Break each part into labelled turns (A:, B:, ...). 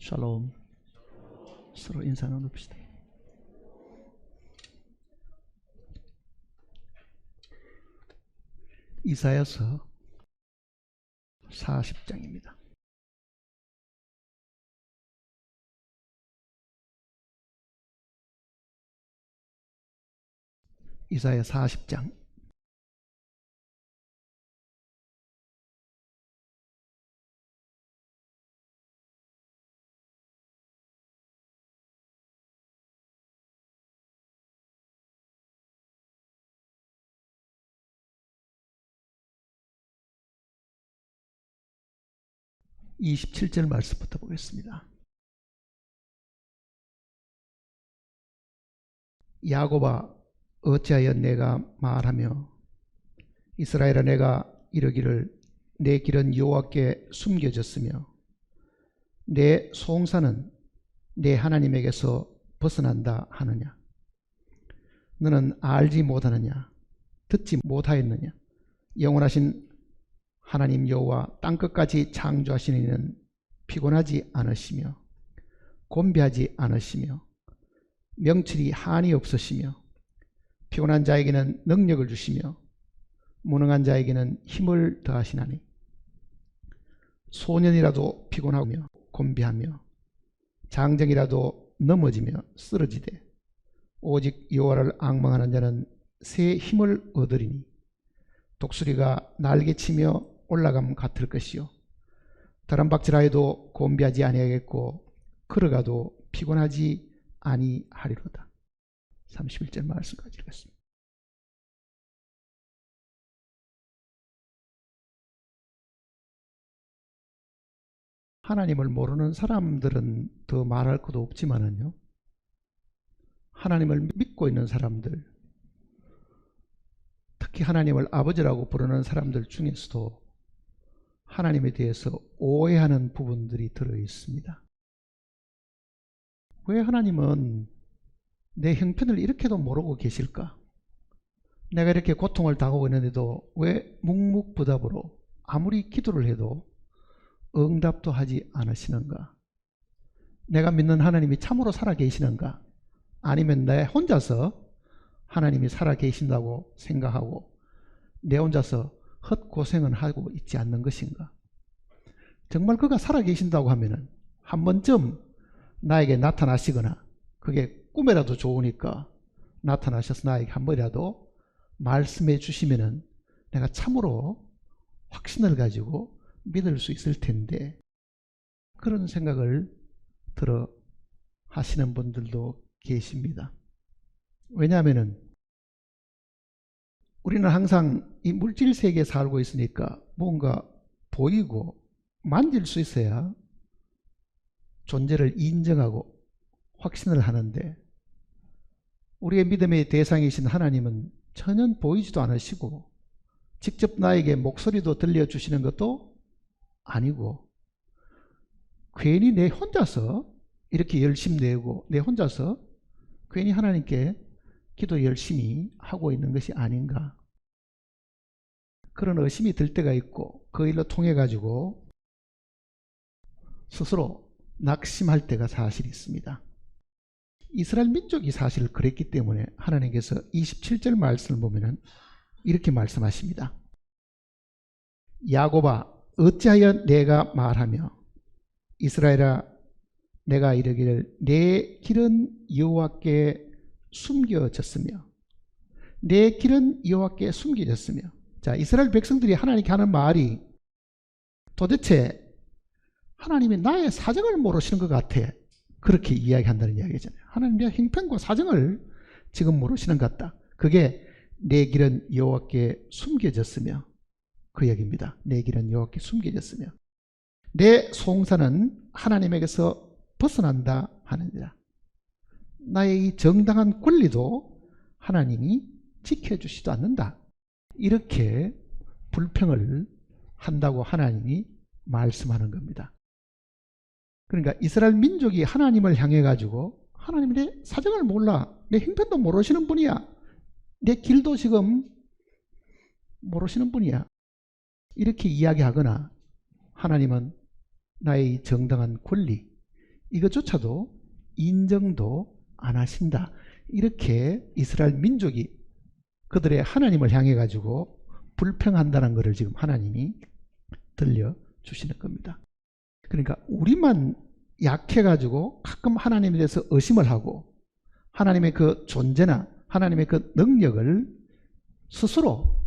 A: 샬롬. 서로 인사 나눕시다. 이사야서 40장입니다. 이사야 40장. (27절) 말씀부터 보겠습니다. 야곱아, 어찌하여 내가 말하며 이스라엘아, 내가 이르기를 내 길은 여호와께 숨겨졌으며 내 송사는 내 하나님에게서 벗어난다 하느냐? 너는 알지 못하느냐? 듣지 못하였느냐? 영원하신 하나님 여호와 땅끝까지 창조하신 이는 피곤하지 않으시며 곤비하지 않으시며 명철이 한이 없으시며 피곤한 자에게는 능력을 주시며 무능한 자에게는 힘을 더하시나니 소년이라도 피곤하며 곤비하며 장정이라도 넘어지며 쓰러지되 오직 여호와를 앙망하는 자는 새 힘을 얻으리니 독수리가 날개치며 올라감 같을 것이요 다람박질하여도 곤비하지 아니하겠고 걸어가도 피곤하지 아니하리로다. 31절 말씀까지 읽겠습니다. 하나님을 모르는 사람들은 더 말할 것도 없지만은요, 하나님을 믿고 있는 사람들, 특히 하나님을 아버지라고 부르는 사람들 중에서도 하나님에 대해서 오해하는 부분들이 들어 있습니다. 왜 하나님은 내 형편을 이렇게도 모르고 계실까? 내가 이렇게 고통을 당하고 있는데도 왜 묵묵부답으로 아무리 기도를 해도 응답도 하지 않으시는가? 내가 믿는 하나님이 참으로 살아계시는가? 아니면 내 혼자서 하나님이 살아계신다고 생각하고 내 혼자서 헛고생은 하고 있지 않는 것인가? 정말 그가 살아계신다고 하면은 한 번쯤 나에게 나타나시거나, 그게 꿈에라도 좋으니까 나타나셔서 나에게 한 번이라도 말씀해 주시면은 내가 참으로 확신을 가지고 믿을 수 있을 텐데, 그런 생각을 들어 하시는 분들도 계십니다. 왜냐하면은 우리는 항상 이 물질 세계에 살고 있으니까 뭔가 보이고 만질 수 있어야 존재를 인정하고 확신을 하는데, 우리의 믿음의 대상이신 하나님은 전혀 보이지도 않으시고 직접 나에게 목소리도 들려주시는 것도 아니고, 괜히 내 혼자서 이렇게 열심 내고 내 혼자서 괜히 하나님께 기도 열심히 하고 있는 것이 아닌가, 그런 의심이 들 때가 있고, 그 일로 통해 가지고 스스로 낙심할 때가 사실 있습니다. 이스라엘 민족이 사실 그랬기 때문에 하나님께서 27절 말씀을 보면은 이렇게 말씀하십니다. 야곱아, 어찌하여 내가 말하며 이스라엘아, 내가 이르기를 내 길은 여호와께 숨겨졌으며 내 길은 여호와께 숨겨졌으며. 자, 이스라엘 백성들이 하나님께 하는 말이 도대체 하나님이 나의 사정을 모르시는 것 같아, 그렇게 이야기한다는 이야기잖아요. 하나님 내 형편과 사정을 지금 모르시는 것 같다. 그게 내 길은 여호와께 숨겨졌으며, 그 얘기입니다. 내 길은 여호와께 숨겨졌으며 내 송사는 하나님에게서 벗어난다 하느니라. 나의 이 정당한 권리도 하나님이 지켜주지도 않는다, 이렇게 불평을 한다고 하나님이 말씀하는 겁니다. 그러니까 이스라엘 민족이 하나님을 향해 가지고 하나님이 내 사정을 몰라, 내 형편도 모르시는 분이야, 내 길도 지금 모르시는 분이야, 이렇게 이야기하거나, 하나님은 나의 정당한 권리, 이것조차도 인정도 안 하신다. 이렇게 이스라엘 민족이 그들의 하나님을 향해 가지고 불평한다는 것을 지금 하나님이 들려주시는 겁니다. 그러니까 우리만 약해가지고 가끔 하나님에 대해서 의심을 하고 하나님의 그 존재나 하나님의 그 능력을 스스로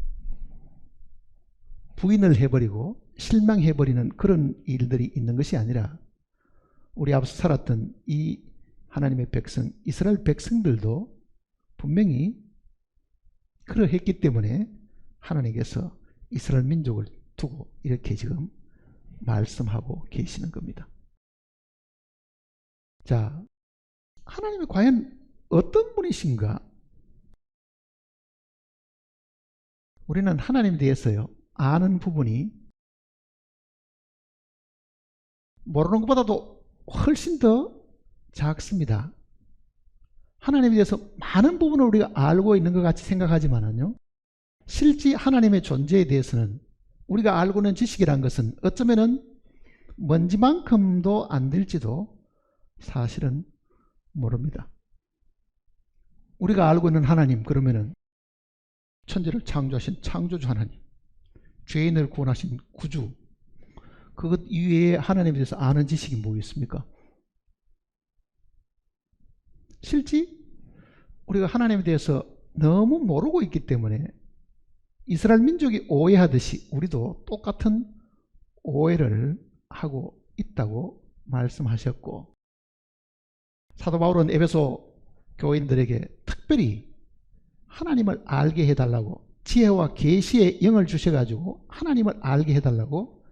A: 부인을 해버리고 실망해버리는 그런 일들이 있는 것이 아니라 우리 앞서 살았던 이 하나님의 백성, 이스라엘 백성들도 분명히 그러했기 때문에 하나님께서 이스라엘 민족을 두고 이렇게 지금 말씀하고 계시는 겁니다. 자, 하나님이 과연 어떤 분이신가? 우리는 하나님에 대해서요, 아는 부분이 모르는 것보다도 훨씬 더 작습니다. 하나님에 대해서 많은 부분을 우리가 알고 있는 것 같이 생각하지만은요, 실제 하나님의 존재에 대해서는 우리가 알고 있는 지식이란 것은 어쩌면은 먼지만큼도 안 될지도 사실은 모릅니다. 우리가 알고 있는 하나님, 그러면은 천지를 창조하신 창조주 하나님, 죄인을 구원하신 구주, 그것 이외에 하나님에 대해서 아는 지식이 뭐 있습니까? 실제 우리가 하나님에 대해서 너무 모르고 있기 때문에 이스라엘 민족이 오해하듯이 우리도 똑같은 오해를 하고 있다고 말씀하셨고, 사도 바울은 에베소 교인들에게 특별히 하나님을 알게 해달라고 지혜와 계시의 영을 주셔가지고 하나님을 알게 해달라고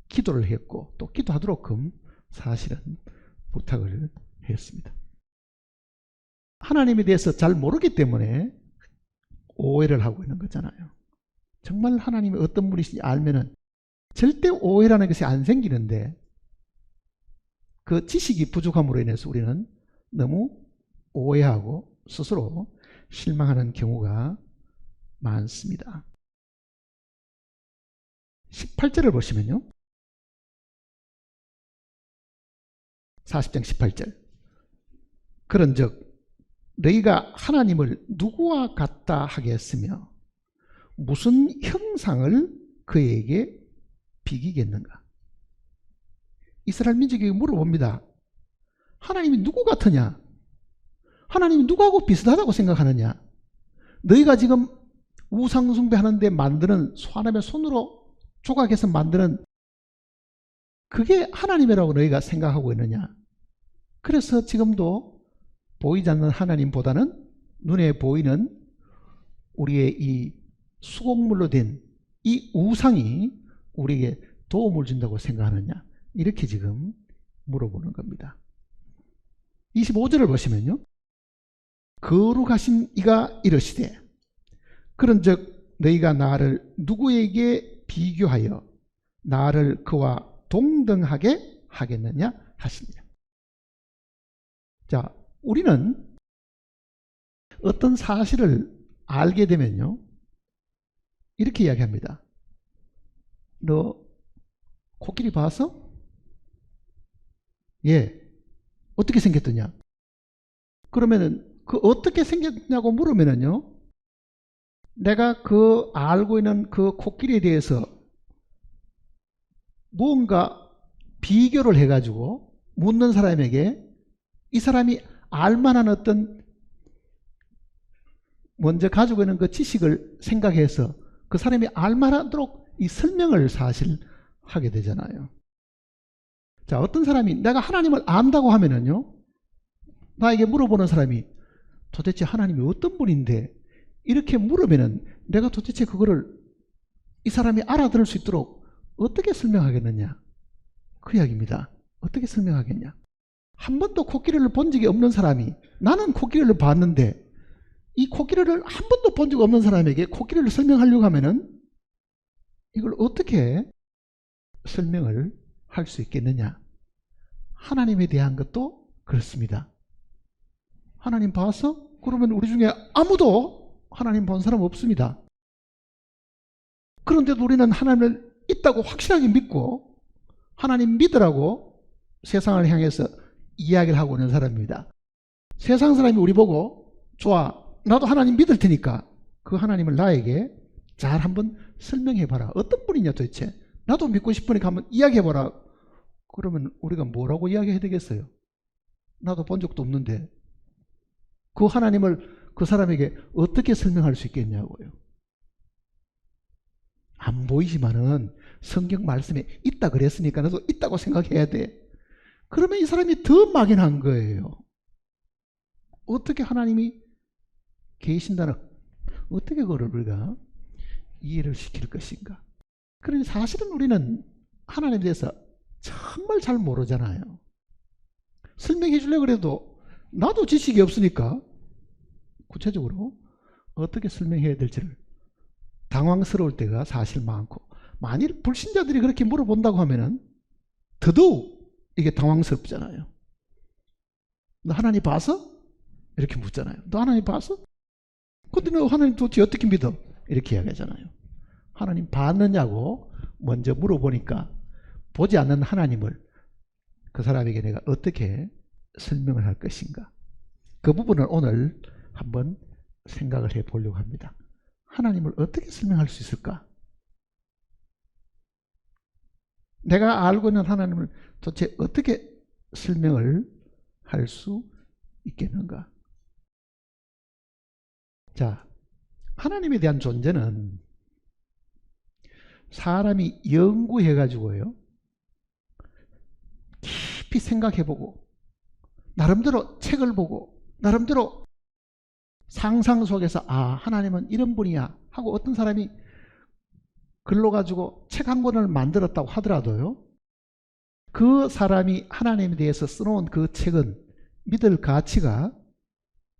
A: 기도를 했고 또 기도하도록끔 사실은 부탁을 했습니다. 하나님에 대해서 잘 모르기 때문에 오해를 하고 있는 거잖아요. 정말 하나님이 어떤 분이신지 알면은 절대 오해라는 것이 안 생기는데 그 지식이 부족함으로 인해서 우리는 너무 오해하고 스스로 실망하는 경우가 많습니다. 18절을 보시면요, 40장 18절, 그런즉 너희가 하나님을 누구와 같다 하겠으며 무슨 형상을 그에게 비기겠는가? 이스라엘 민족에게 물어봅니다. 하나님이 누구 같으냐? 하나님이 누구하고 비슷하다고 생각하느냐? 너희가 지금 우상 숭배하는데 만드는 사람의 손으로 조각해서 만드는 그게 하나님이라고 너희가 생각하고 있느냐? 그래서 지금도 보이지 않는 하나님보다는 눈에 보이는 우리의 이 수곡물로 된 이 우상이 우리에게 도움을 준다고 생각하느냐? 이렇게 지금 물어보는 겁니다. 25절을 보시면요, 거룩하신 이가 이르시되 그런즉 너희가 나를 누구에게 비교하여 나를 그와 동등하게 하겠느냐 하시니라. 자, 우리는 어떤 사실을 알게 되면요, 이렇게 이야기합니다. 너 코끼리 봤어? 예. 어떻게 생겼더냐? 그러면은 그 어떻게 생겼냐고 물으면은요, 내가 그 알고 있는 그 코끼리에 대해서 무언가 비교를 해가지고 묻는 사람에게 이 사람이 알만한 어떤 먼저 가지고 있는 그 지식을 생각해서 그 사람이 알만하도록 이 설명을 사실 하게 되잖아요. 자, 어떤 사람이 내가 하나님을 안다고 하면은요, 나에게 물어보는 사람이 도대체 하나님이 어떤 분인데 이렇게 물으면은 내가 도대체 그거를 이 사람이 알아들을 수 있도록 어떻게 설명하겠느냐? 그 이야기입니다. 어떻게 설명하겠냐? 한 번도 코끼리를 본 적이 없는 사람이 나는 코끼리를 봤는데 이 코끼리를 한 번도 본 적 없는 사람에게 코끼리를 설명하려고 하면은 이걸 어떻게 설명을 할 수 있겠느냐? 하나님에 대한 것도 그렇습니다. 하나님 봤어? 그러면 우리 중에 아무도 하나님 본 사람 없습니다. 그런데도 우리는 하나님을 있다고 확실하게 믿고 하나님 믿으라고 세상을 향해서 이야기를 하고 있는 사람입니다. 세상 사람이 우리 보고 좋아, 나도 하나님 믿을 테니까 그 하나님을 나에게 잘 한번 설명해봐라. 어떤 분이냐 도대체. 나도 믿고 싶으니까 한번 이야기해봐라. 그러면 우리가 뭐라고 이야기해야 되겠어요? 나도 본 적도 없는데 그 하나님을 그 사람에게 어떻게 설명할 수 있겠냐고요. 안 보이지만은 성경 말씀에 있다 그랬으니까 나도 있다고 생각해야 돼. 그러면 이 사람이 더 막연한 거예요. 어떻게 하나님이 계신다는, 어떻게 그걸 우리가 이해를 시킬 것인가. 그러니 사실은 우리는 하나님에 대해서 정말 잘 모르잖아요. 설명해 주려고 해도 나도 지식이 없으니까 구체적으로 어떻게 설명해야 될지를 당황스러울 때가 사실 많고, 만일 불신자들이 그렇게 물어본다고 하면은 더더욱 이게 당황스럽잖아요. 너 하나님 봤어? 이렇게 묻잖아요. 너 하나님 봤어? 근데 너 하나님 도대체 어떻게 믿어? 이렇게 이야기하잖아요. 하나님 봤느냐고 먼저 물어보니까 보지 않는 하나님을 그 사람에게 내가 어떻게 설명을 할 것인가. 그 부분을 오늘 한번 생각을 해 보려고 합니다. 하나님을 어떻게 설명할 수 있을까? 내가 알고 있는 하나님을 도대체 어떻게 설명을 할 수 있겠는가? 자, 하나님에 대한 존재는 사람이 연구해가지고요, 깊이 생각해보고, 나름대로 책을 보고, 나름대로 상상 속에서 아, 하나님은 이런 분이야 하고 어떤 사람이 글로 가지고 책 한 권을 만들었다고 하더라도요, 그 사람이 하나님에 대해서 써놓은 그 책은 믿을 가치가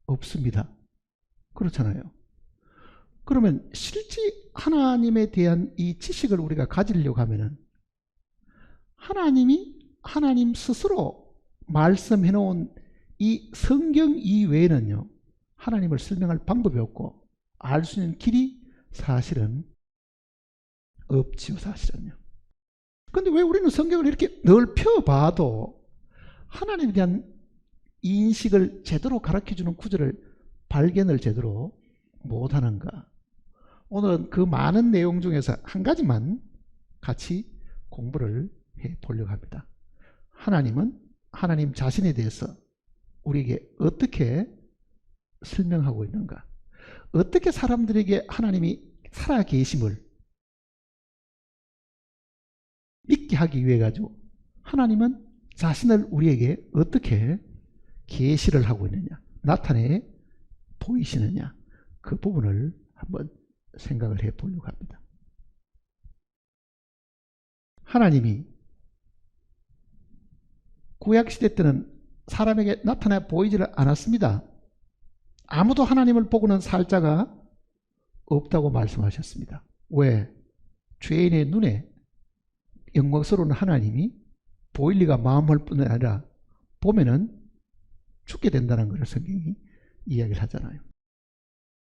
A: 없습니다. 그렇잖아요. 그러면 실제 하나님에 대한 이 지식을 우리가 가지려고 하면은 하나님이 하나님 스스로 말씀해 놓은 이 성경 이외에는요, 하나님을 설명할 방법이 없고 알 수 있는 길이 사실은 없지요, 사실은요. 근데 왜 우리는 성경을 이렇게 넓혀봐도 하나님에 대한 인식을 제대로 가르쳐주는 구절을 발견을 제대로 못하는가? 오늘은 그 많은 내용 중에서 한 가지만 같이 공부를 해 보려고 합니다. 하나님은 하나님 자신에 대해서 우리에게 어떻게 설명하고 있는가? 어떻게 사람들에게 하나님이 살아계심을 믿게 하기 위해 가지고 하나님은 자신을 우리에게 어떻게 계시를 하고 있느냐, 나타내 보이시느냐, 그 부분을 한번 생각을 해 보려고 합니다. 하나님이 구약시대 때는 사람에게 나타나 보이지를 않았습니다. 아무도 하나님을 보고는 살 자가 없다고 말씀하셨습니다. 왜? 죄인의 눈에 영광스러운 하나님이 보일 리가 마음할 뿐 아니라 보면은 죽게 된다는 것을 성경이 이야기를 하잖아요.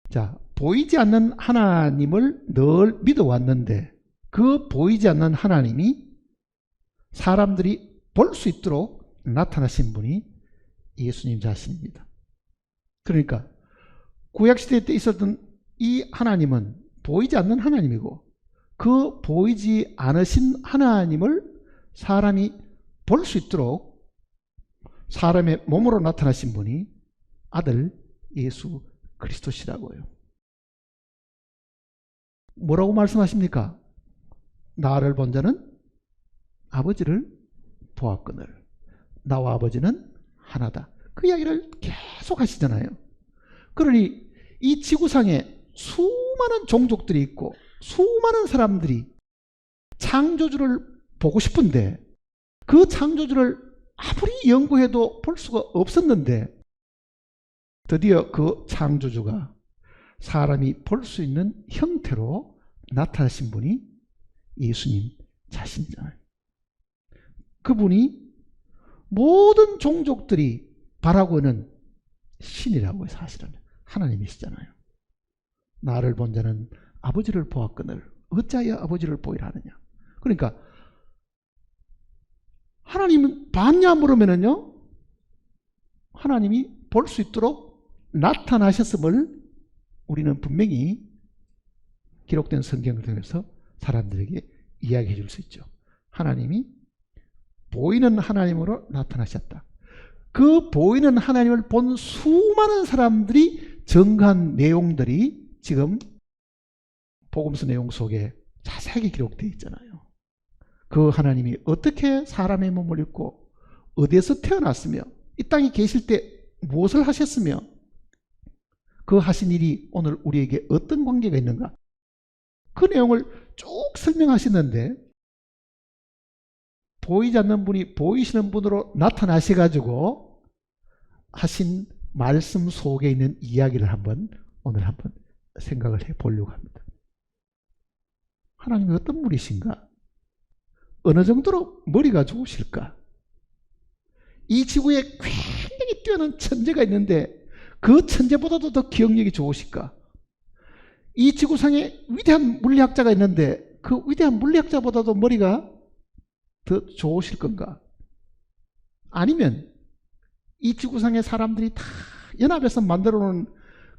A: 자, 보이지 않는 하나님을 늘 믿어왔는데 그 보이지 않는 하나님이 사람들이 볼 수 있도록 나타나신 분이 예수님 자신입니다. 그러니까 구약시대 때 있었던 이 하나님은 보이지 않는 하나님이고, 그 보이지 않으신 하나님을 사람이 볼 수 있도록 사람의 몸으로 나타나신 분이 아들 예수 그리스도시라고요. 뭐라고 말씀하십니까? 나를 본 자는 아버지를 보았거늘 나와 아버지는 하나다. 그 이야기를 계속 하시잖아요. 그러니 이 지구상에 수많은 종족들이 있고 수많은 사람들이 창조주를 보고 싶은데 그 창조주를 아무리 연구해도 볼 수가 없었는데 드디어 그 창조주가 사람이 볼 수 있는 형태로 나타나신 분이 예수님 자신이잖아요. 그분이 모든 종족들이 바라고 있는 신이라고요. 사실은 하나님이시잖아요. 나를 본 자는 아버지를 보았거늘 어찌하여 아버지를 보이라 하느냐. 그러니까 하나님은 봤냐 물으면은요, 하나님이 볼 수 있도록 나타나셨음을 우리는 분명히 기록된 성경을 통해서 사람들에게 이야기해 줄 수 있죠. 하나님이 보이는 하나님으로 나타나셨다. 그 보이는 하나님을 본 수많은 사람들이 증거한 내용들이 지금 복음서 내용 속에 자세하게 기록되어 있잖아요. 그 하나님이 어떻게 사람의 몸을 입고 어디에서 태어났으며 이 땅에 계실 때 무엇을 하셨으며 그 하신 일이 오늘 우리에게 어떤 관계가 있는가, 그 내용을 쭉 설명하시는데 보이지 않는 분이 보이시는 분으로 나타나셔가지고 하신 말씀 속에 있는 이야기를 오늘 한번 생각을 해 보려고 합니다. 하나님이 어떤 분이신가? 어느 정도로 머리가 좋으실까? 이 지구에 굉장히 뛰어난 천재가 있는데 그 천재보다도 더 기억력이 좋으실까? 이 지구상에 위대한 물리학자가 있는데 그 위대한 물리학자보다도 머리가 더 좋으실 건가? 아니면 이 지구상의 사람들이 다 연합해서 만들어 놓은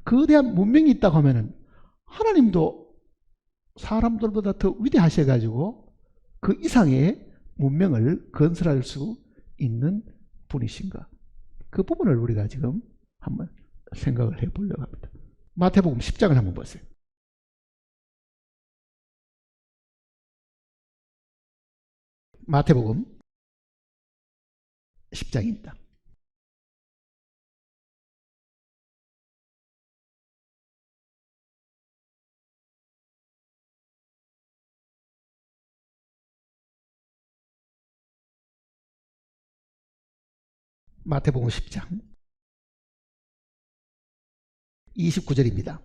A: 거대한 문명이 있다고 하면은 하나님도 사람들보다 더 위대하셔가지고 그 이상의 문명을 건설할 수 있는 분이신가? 그 부분을 우리가 지금 한번 생각을 해 보려고 합니다. 마태복음 10장을 한번 보세요. 마태복음 10장입니다. 마태복음 10장 29절입니다.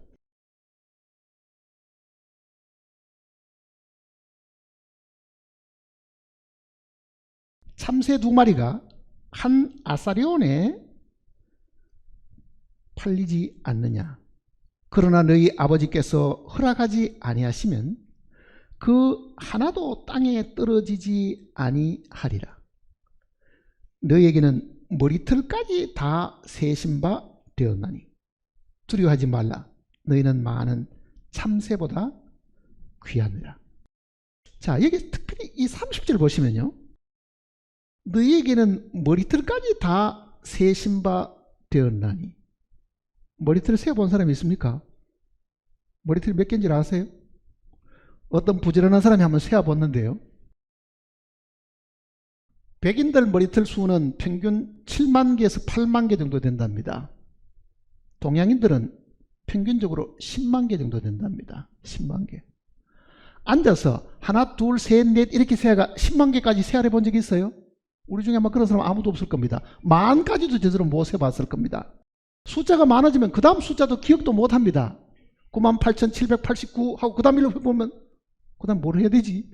A: 참새 두 마리가 한 아사리온에 팔리지 않느냐? 그러나 너희 아버지께서 허락하지 아니하시면 그 하나도 땅에 떨어지지 아니하리라. 너희에게는 머리털까지 다 세신 바 되었나니 두려워하지 말라. 너희는 많은 참새보다 귀하니라. 자, 여기 특별히 이 30절 보시면요, 너희에게는 머리털까지 다 세신 바 되었나니. 머리털 세어본 사람이 있습니까? 머리털 몇 개인지 아세요? 어떤 부지런한 사람이 한번 세어봤는데요, 백인들 머리털 수는 평균 7만 개에서 8만 개 정도 된답니다. 동양인들은 평균적으로 10만 개 정도 된답니다. 10만 개. 앉아서 하나, 둘, 셋, 넷 이렇게 세어가 10만 개까지 세어해 본 적이 있어요? 우리 중에 아마 그런 사람 아무도 없을 겁니다. 만까지도 제대로 못 세봤을 겁니다. 숫자가 많아지면 그 다음 숫자도 기억도 못 합니다. 98,789 하고 그 다음 일로 해보면 그 다음 뭘 해야 되지?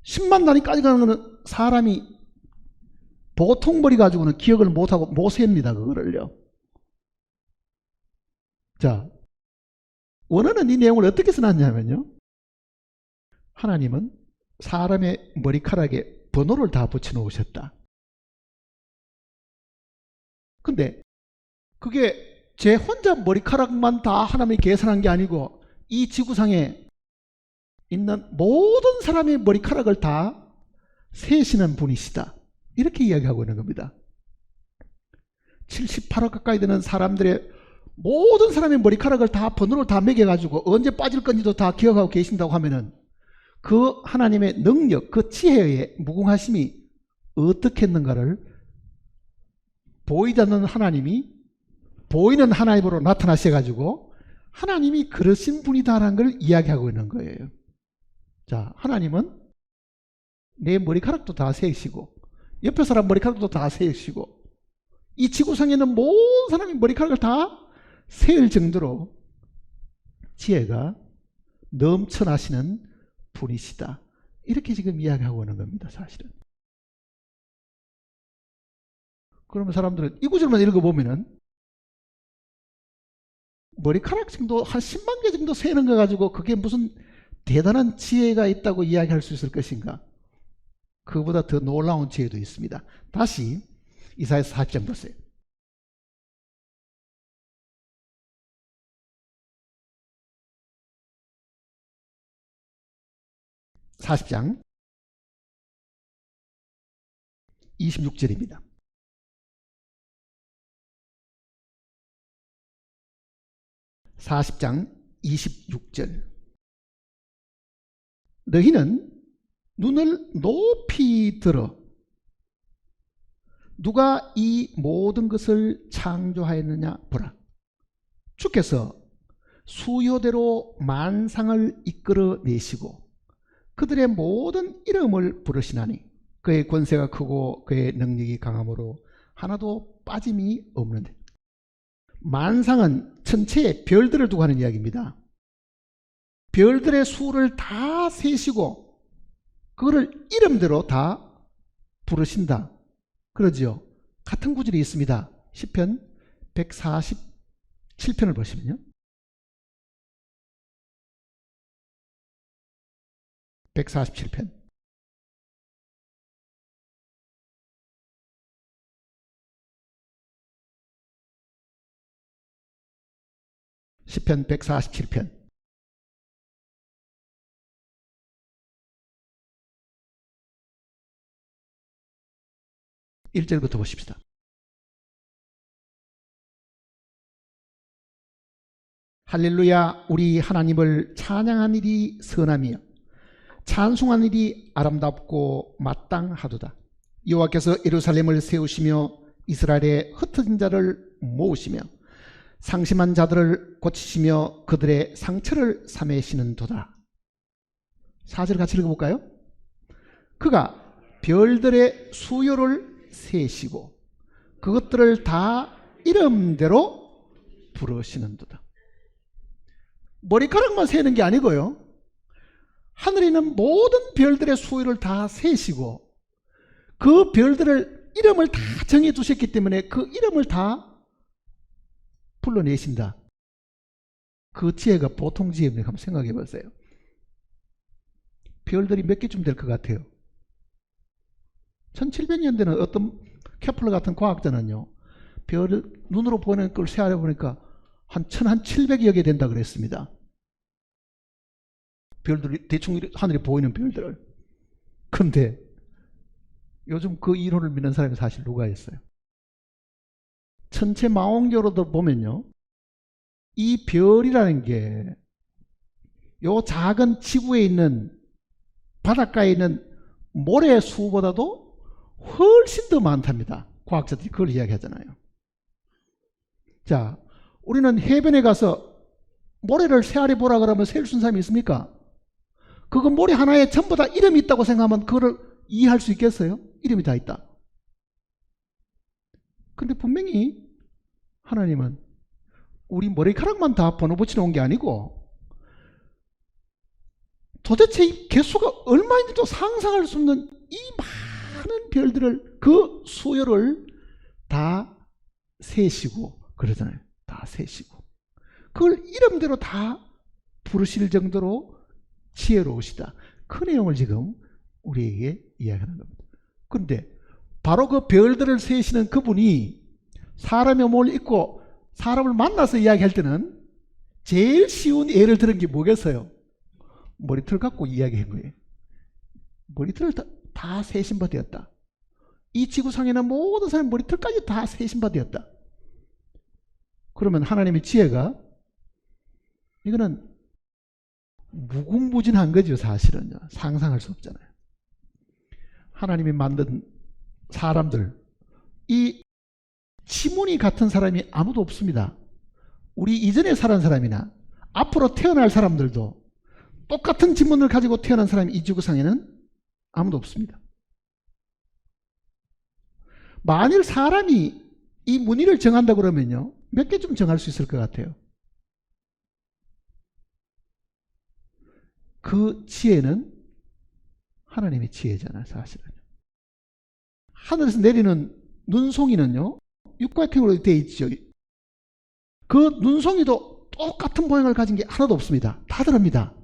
A: 10만 단위까지 가는 거는 사람이 보통 머리 가지고는 기억을 못하고 못 셉니다. 그거를요. 자, 원어는 이 내용을 어떻게 써놨냐면요, 하나님은 사람의 머리카락에 번호를 다 붙여 놓으셨다. 근데 그게 제 혼자 머리카락만 다 하나님이 계산한 게 아니고 이 지구상에 있는 모든 사람의 머리카락을 다 세시는 분이시다. 이렇게 이야기하고 있는 겁니다. 78억 가까이 되는 사람들의 모든 사람의 머리카락을 다 번호를 다 매겨가지고 언제 빠질 건지도 다 기억하고 계신다고 하면은 그 하나님의 능력, 그 지혜의 무궁하심이 어떻게 했는가를 보이지 않는 하나님이 보이는 하나님으로 나타나셔가지고 하나님이 그러신 분이다라는 걸 이야기하고 있는 거예요. 자, 하나님은 내 머리카락도 다 세우시고 옆에 사람 머리카락도 다 세우시고 이 지구상에 있는 모든 사람의 머리카락을 다 세울 정도로 지혜가 넘쳐나시는 분이시다. 이렇게 지금 이야기하고 있는 겁니다. 사실은. 그러면 사람들은 이 구절만 읽어보면은 머리카락 정도 한 10만 개 정도 세는 거 가지고 그게 무슨 대단한 지혜가 있다고 이야기할 수 있을 것인가? 그보다 더 놀라운 지혜도 있습니다. 다시 이사야서 40장 보세요. 40장 26절입니다. (40장 26절) 너희는 눈을 높이 들어 누가 이 모든 것을 창조하였느냐 보라. 주께서 수요대로 만상을 이끌어내시고 그들의 모든 이름을 부르시나니 그의 권세가 크고 그의 능력이 강함으로 하나도 빠짐이 없는데. 만상은 천체의 별들을 두고 하는 이야기입니다. 별들의 수를 다 세시고 그거를 이름대로 다 부르신다. 그러지요. 같은 구절이 있습니다. 시편 147편을 보시면요. 147편. 시편 147편. 1절부터 보십시다. 할렐루야. 우리 하나님을 찬양한 일이 선하며 찬송한 일이 아름답고 마땅하도다. 여호와께서 예루살렘을 세우시며 이스라엘의 흩어진 자를 모으시며 상심한 자들을 고치시며 그들의 상처를 사매시는도다. 4절 같이 읽어볼까요? 그가 별들의 수요를 세시고 그것들을 다 이름대로 부르시는도다. 머리카락만 세는 게 아니고요. 하늘에 있는 모든 별들의 수요를 다 세시고 그 별들을 이름을 다 정해 두셨기 때문에 그 이름을 다 불러내신다. 그 지혜가 보통 지혜입니까? 한번 생각해 보세요. 별들이 몇 개쯤 될 것 같아요? 1700년대는 어떤 케플러 같은 과학자는요, 별을 눈으로 보는 걸 세알해 보니까 한 1700여 개 된다 그랬습니다. 별들이 대충 하늘에 보이는 별들을. 근데 요즘 그 이론을 믿는 사람이 사실 누가 있어요? 천체 망원경으로도 보면요, 이 별이라는 게 요 작은 지구에 있는 바닷가에 있는 모래 수보다도 훨씬 더 많답니다. 과학자들이 그걸 이야기하잖아요. 자, 우리는 해변에 가서 모래를 세알해 보라 그러면 세울 수 있는 사람이 있습니까? 그거 모래 하나에 전부 다 이름이 있다고 생각하면 그거를 이해할 수 있겠어요? 이름이 다 있다. 근데 분명히 하나님은 우리 머리카락만 다 번호 붙여 놓은 게 아니고 도대체 이 개수가 얼마인지도 상상할 수 없는 이 많은 별들을, 그 수요를 다 세시고 그러잖아요. 다 세시고 그걸 이름대로 다 부르실 정도로 지혜로우시다. 그 내용을 지금 우리에게 이야기하는 겁니다. 그런데 바로 그 별들을 세시는 그분이 사람의 몸을 입고 사람을 만나서 이야기할 때는 제일 쉬운 예를 들은 게 뭐겠어요? 머리털 갖고 이야기한 거예요. 머리털을 다 세신 바 되었다. 이 지구상에는 모든 사람 머리털까지 다 세신 바 되었다. 그러면 하나님의 지혜가, 이거는 무궁무진한 거죠. 사실은요. 상상할 수 없잖아요. 하나님이 만든 사람들, 이 지문이 같은 사람이 아무도 없습니다. 우리 이전에 살은 사람이나 앞으로 태어날 사람들도 똑같은 지문을 가지고 태어난 사람이 이 지구상에는 아무도 없습니다. 만일 사람이 이 무늬를 정한다 그러면요, 몇 개쯤 정할 수 있을 것 같아요? 그 지혜는 하나님의 지혜잖아요. 사실은. 하늘에서 내리는 눈송이는요, 육각형으로 되어 있죠. 그 눈송이도 똑같은 모양을 가진 게 하나도 없습니다. 다 다릅니다.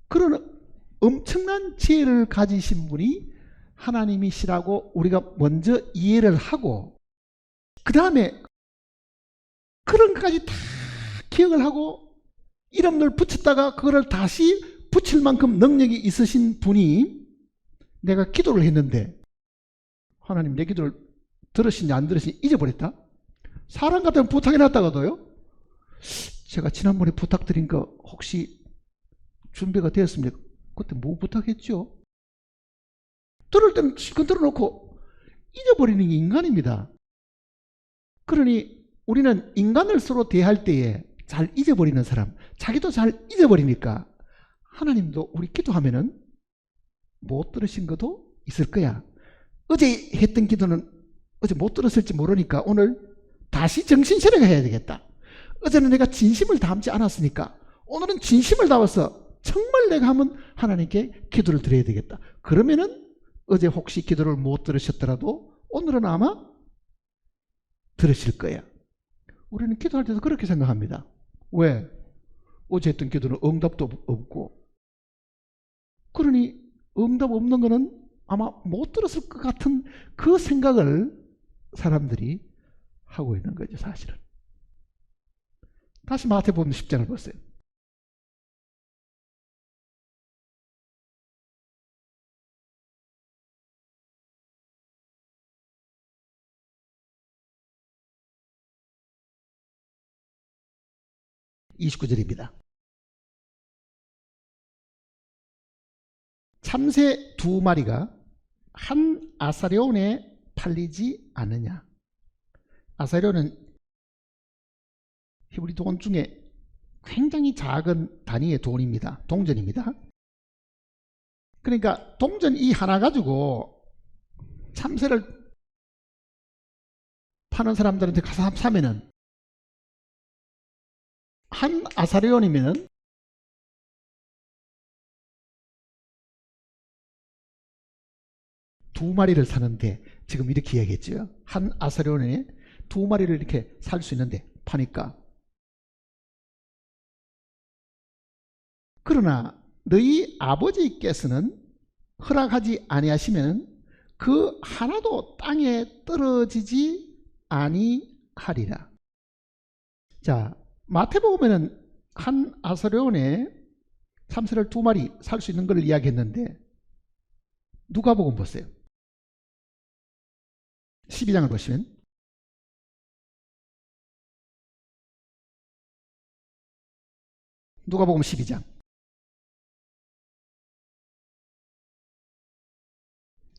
A: 그런 엄청난 지혜를 가지신 분이 하나님이시라고 우리가 먼저 이해를 하고, 그 다음에 그런 것까지 다 기억을 하고 이름을 붙였다가 그거를 다시 붙일 만큼 능력이 있으신 분이 내가 기도를 했는데 하나님 내 기도를 들으시니 안 들으시니 잊어버렸다? 사람 같으면 부탁해놨다가도요, 제가 지난번에 부탁드린 거 혹시 준비가 되었습니까? 그때 뭐 부탁했죠? 들을 때는 실컷 들어놓고 잊어버리는 게 인간입니다. 그러니 우리는 인간을 서로 대할 때에 잘 잊어버리는 사람, 자기도 잘 잊어버리니까 하나님도 우리 기도하면은 못 들으신 것도 있을 거야. 어제 했던 기도는 어제 못 들었을지 모르니까 오늘 다시 정신 차려가 해야 되겠다. 어제는 내가 진심을 담지 않았으니까 오늘은 진심을 담아서 정말 내가 하면 하나님께 기도를 드려야 되겠다. 그러면은 어제 혹시 기도를 못 들으셨더라도 오늘은 아마 들으실 거야. 우리는 기도할 때도 그렇게 생각합니다. 왜? 어제 했던 기도는 응답도 없고, 그러니 응답 없는 거는 아마 못 들었을 것 같은 그 생각을 사람들이 하고 있는 거죠, 사실은. 다시 마태복음 10장을 보세요. (29절입니다) 참새 2마리가 한 아사레온에 팔리지 않느냐. 아사레온은 히브리 돈 중에 굉장히 작은 단위의 돈입니다. 동전입니다. 그러니까 동전 이 하나 가지고 참새를 파는 사람들한테 가서 사면은 한 아사레온이면은 두 마리를 사는데, 지금 이렇게 이야기했죠. 한 아사레온에 2마리를 이렇게 살 수 있는데 파니까. 그러나 너희 아버지께서는 허락하지 아니하시면 그 하나도 땅에 떨어지지 아니하리라. 자, 마태복음에는 한 아사레온에 참새를 2마리 살 수 있는 걸 이야기했는데 누가복음 보세요. 12장을 보시면 누가복음 12장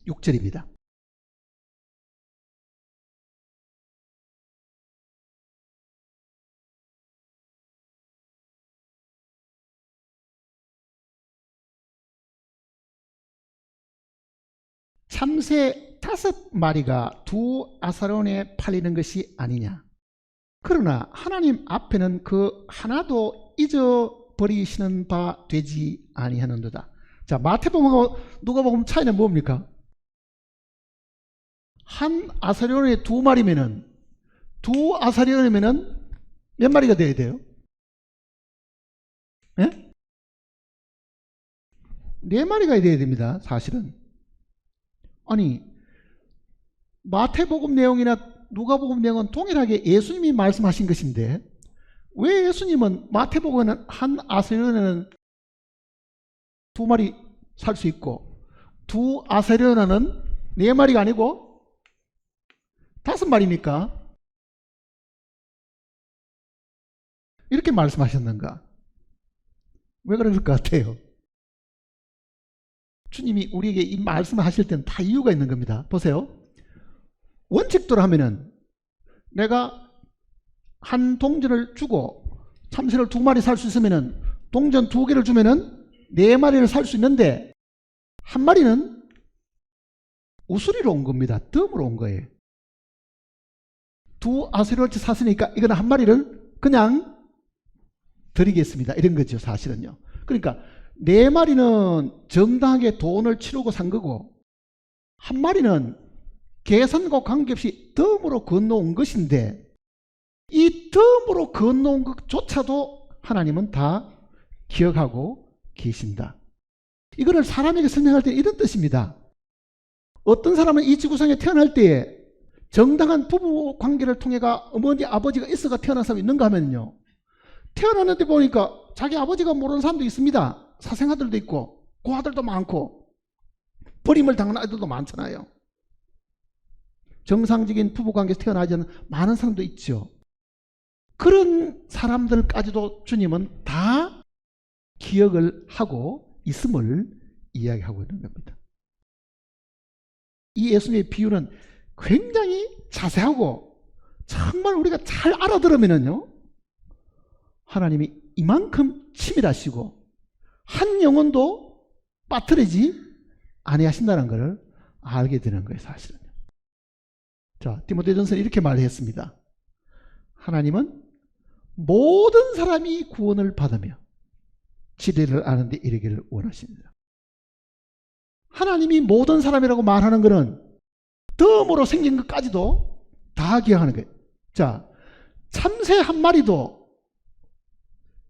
A: 6절입니다. 참새 5마리가 2아사레온에 팔리는 것이 아니냐. 그러나 하나님 앞에는 그 하나도 잊어버리시는 바 되지 아니하는도다. 자, 마태복음하고 누가복음 차이는 뭡니까? 한 아사레온에 2마리면은 2아사레온이면은 몇 마리가 돼야 돼요? 예? 4마리가 돼야 됩니다, 사실은. 아니, 마태복음 내용이나 누가복음 내용은 동일하게 예수님이 말씀하신 것인데 왜 예수님은 마태복음은 한 아사레온에는 2마리 살 수 있고 2아사레온에는 4마리가 아니고 5마리입니까? 이렇게 말씀하셨는가? 왜 그럴 것 같아요? 주님이 우리에게 이 말씀을 하실 때는 다 이유가 있는 겁니다. 보세요. 원칙대로 하면은 내가 한 동전을 주고 참새를 2마리 살 수 있으면은 동전 2개를 주면은 4마리를 살 수 있는데 한 마리는 우수리로 온 겁니다. 덤으로 온 거예요. 2아사레온어치 샀으니까 이거는 한 마리를 그냥 드리겠습니다. 이런 거죠, 사실은요. 그러니까 4마리는 정당하게 돈을 치르고 산 거고 한 마리는 계산과 관계없이 덤으로 건너온 것인데 이 덤으로 건너온 것조차도 하나님은 다 기억하고 계신다. 이거를 사람에게 설명할 때 이런 뜻입니다. 어떤 사람은 이 지구상에 태어날 때에 정당한 부부 관계를 통해가 어머니 아버지가 있어가 태어난 사람이 있는가 하면요, 태어났는데 보니까 자기 아버지가 모르는 사람도 있습니다. 사생아들도 있고 고아들도 많고 버림을 당한 아이들도 많잖아요. 정상적인 부부관계에서 태어나지 않은 많은 사람도 있죠. 그런 사람들까지도 주님은 다 기억을 하고 있음을 이야기하고 있는 겁니다. 이 예수님의 비유는 굉장히 자세하고 정말 우리가 잘 알아들으면요, 하나님이 이만큼 치밀하시고 한 영혼도 빠뜨리지 아니하신다는 것을 알게 되는 거예요, 사실은. 자, 디모데전서는 이렇게 말했습니다. 하나님은 모든 사람이 구원을 받으며 진리를 아는 데 이르기를 원하십니다. 하나님이 모든 사람이라고 말하는 것은 덤으로 생긴 것까지도 다 기억하는 거예요. 자, 참새 한 마리도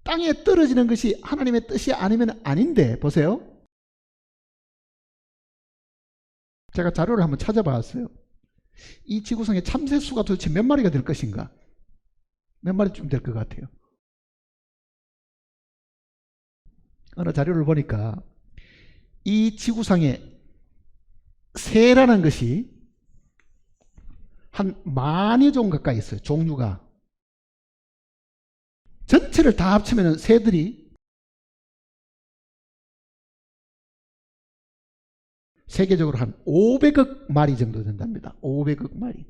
A: 땅에 떨어지는 것이 하나님의 뜻이 아니면 아닌데, 보세요. 제가 자료를 한번 찾아봤어요. 이 지구상에 참새 수가 도대체 몇 마리가 될 것인가? 몇 마리쯤 될 것 같아요? 어느 자료를 보니까 이 지구상에 새라는 것이 한 10,000여 종 가까이 있어요. 종류가. 전체를 다 합치면 새들이 세계적으로 한 500억 마리 정도 된답니다. 500억 마리.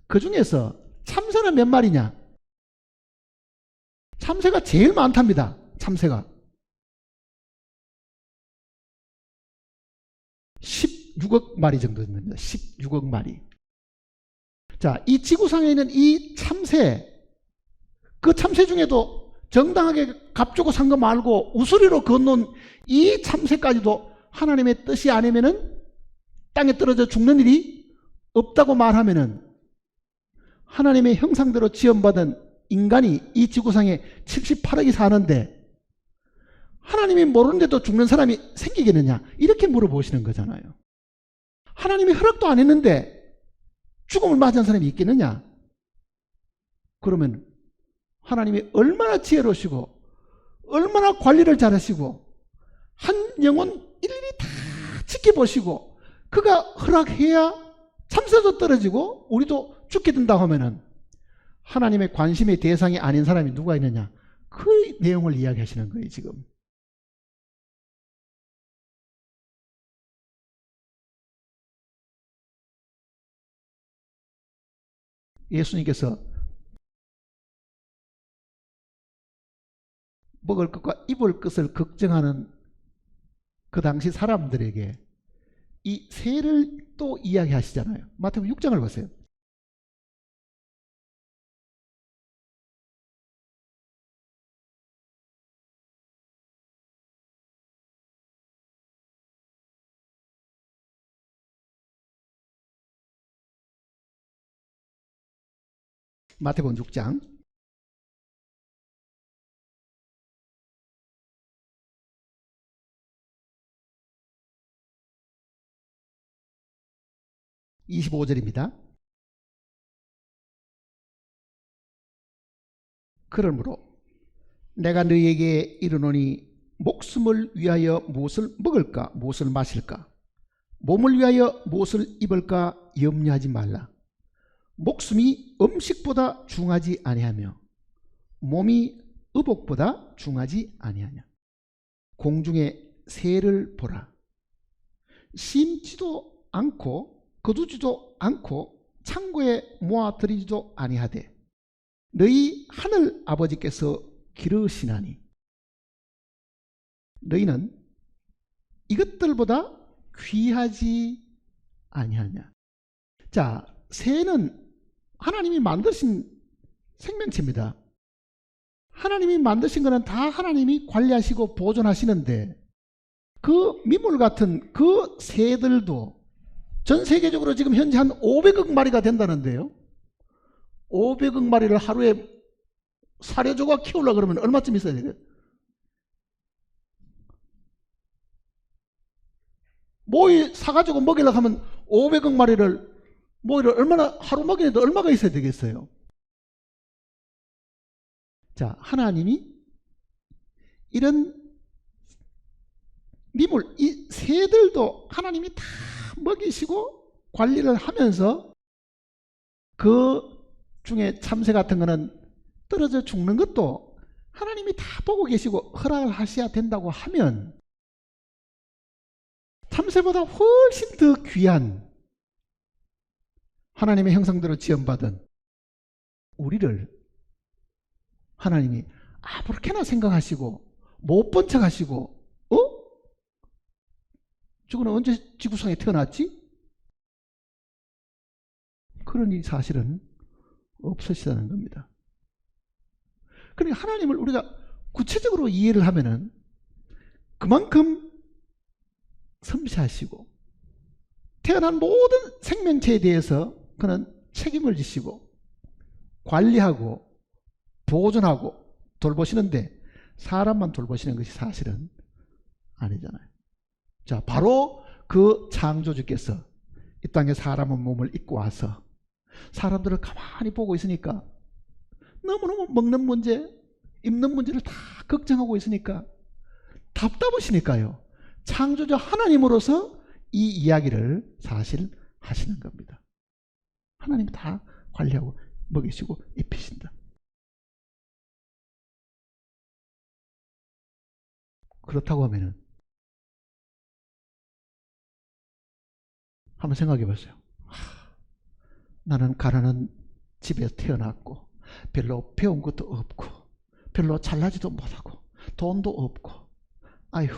A: 그 중에서 참새는 몇 마리냐? 참새가 제일 많답니다. 참새가 16억 마리 정도 됩니다. 16억 마리. 자, 이 지구상에 있는 이 참새, 그 참새 중에도 정당하게 값주고 산 거 말고 우스리로 건너온 이 참새까지도 하나님의 뜻이 아니면은 땅에 떨어져 죽는 일이 없다고 말하면은 하나님의 형상대로 지음받은 인간이 이 지구상에 78억이 사는데 하나님이 모르는데도 죽는 사람이 생기겠느냐? 이렇게 물어보시는 거잖아요. 하나님이 허락도 안 했는데 죽음을 맞이한 사람이 있겠느냐? 그러면 하나님이 얼마나 지혜로우시고 얼마나 관리를 잘하시고 한 영혼 일일이 다 지켜보시고 그가 허락해야 참새도 떨어지고 우리도 죽게 된다고 하면은 하나님의 관심의 대상이 아닌 사람이 누가 있느냐? 그 내용을 이야기하시는 거예요, 지금. 예수님께서 먹을 것과 입을 것을 걱정하는 그 당시 사람들에게 이 새를 또 이야기하시잖아요. 마태복음 6장을 보세요. 마태복음 6장 25절입니다. 그러므로 내가 너희에게 이르노니 목숨을 위하여 무엇을 먹을까 무엇을 마실까 몸을 위하여 무엇을 입을까 염려하지 말라. 목숨이 음식보다 중하지 아니하며 몸이 의복보다 중하지 아니하냐. 공중의 새를 보라. 심지도 않고 거두지도 않고 창고에 모아들이지도 아니하되 너희 하늘 아버지께서 기르시나니 너희는 이것들보다 귀하지 아니하냐. 자, 새는 하나님이 만드신 생명체입니다. 하나님이 만드신 것은 다 하나님이 관리하시고 보존하시는데 그 미물 같은 그 새들도 전 세계적으로 지금 현재 한 500억 마리가 된다는데요. 500억 마리를 하루에 사료조각 키우려고 그러면 얼마쯤 있어야 돼요? 모이 사가지고 먹이려고 하면 500억 마리를 모이를 얼마나 하루 먹이는데 얼마가 있어야 되겠어요? 자, 하나님이 이런 미물, 이 새들도 하나님이 다 먹이시고 관리를 하면서 그 중에 참새 같은 거는 떨어져 죽는 것도 하나님이 다 보고 계시고 허락을 하셔야 된다고 하면 참새보다 훨씬 더 귀한 하나님의 형상대로 지음받은 우리를 하나님이 아무렇게나 생각하시고 못 본 척 하시고 저거는 언제 지구상에 태어났지? 그러니 사실은 없으시다는 겁니다. 그러니까 하나님을 우리가 구체적으로 이해를 하면은 그만큼 섬세하시고 태어난 모든 생명체에 대해서 그는 책임을 지시고 관리하고 보존하고 돌보시는데 사람만 돌보시는 것이 사실은 아니잖아요. 자, 바로 그 창조주께서 이 땅에 사람의 몸을 입고 와서 사람들을 가만히 보고 있으니까 너무너무 먹는 문제, 입는 문제를 다 걱정하고 있으니까 답답하시니까요. 창조주 하나님으로서 이 이야기를 사실 하시는 겁니다. 하나님이 다 관리하고 먹이시고 입히신다. 그렇다고 하면은 한번 생각해 보세요. 나는 가난한 집에서 태어났고 별로 배운 것도 없고 별로 잘나지도 못하고 돈도 없고 아휴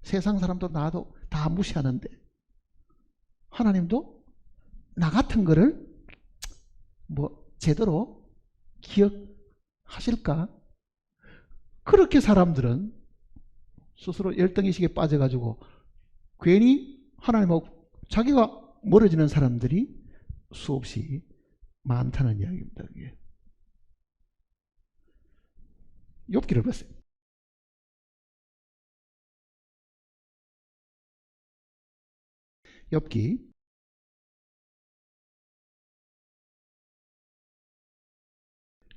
A: 세상 사람도 나도 다 무시하는데 하나님도 나 같은 거를 뭐 제대로 기억하실까? 그렇게 사람들은 스스로 열등의식에 빠져가지고 괜히 하나님하고 자기가 멀어지는 사람들이 수없이 많다는 이야기입니다. 그게. 욥기를 보세요. 욥기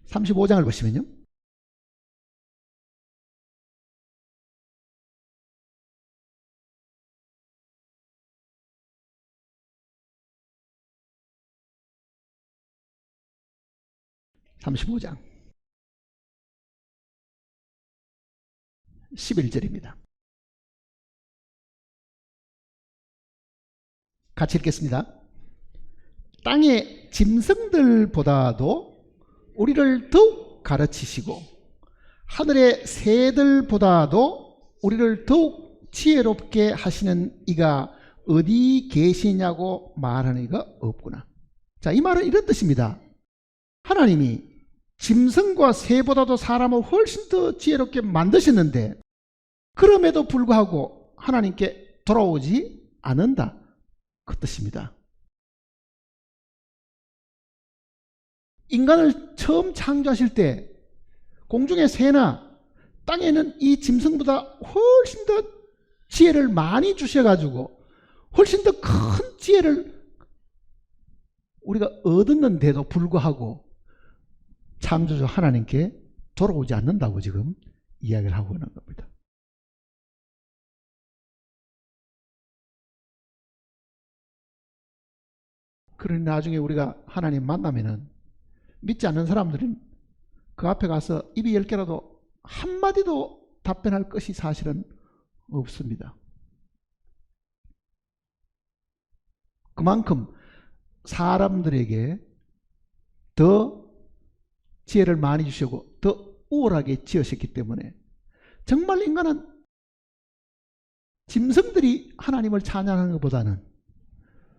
A: 35장을 보시면요. (35장) 11절입니다. 같이 읽겠습니다. 땅의 짐승들보다도 우리를 더욱 가르치시고 하늘의 새들보다도 우리를 더욱 지혜롭게 하시는 이가 어디 계시냐고 말하는 이가 없구나. 자, 이 말은 이런 뜻입니다. 하나님이 짐승과 새보다도 사람을 훨씬 더 지혜롭게 만드셨는데 그럼에도 불구하고 하나님께 돌아오지 않는다. 그 뜻입니다. 인간을 처음 창조하실 때 공중의 새나 땅에는 이 짐승보다 훨씬 더 지혜를 많이 주셔가지고 훨씬 더 큰 지혜를 우리가 얻었는데도 불구하고 창조주 하나님께 돌아오지 않는다고 지금 이야기를 하고 있는 겁니다. 그러니 나중에 우리가 하나님 만나면은 믿지 않는 사람들은 그 앞에 가서 입이 10개라도 한마디도 답변할 것이 사실은 없습니다. 그만큼 사람들에게 더 지혜를 많이 주시고 더 우월하게 지으셨기 때문에 정말 인간은 짐승들이 하나님을 찬양하는 것보다는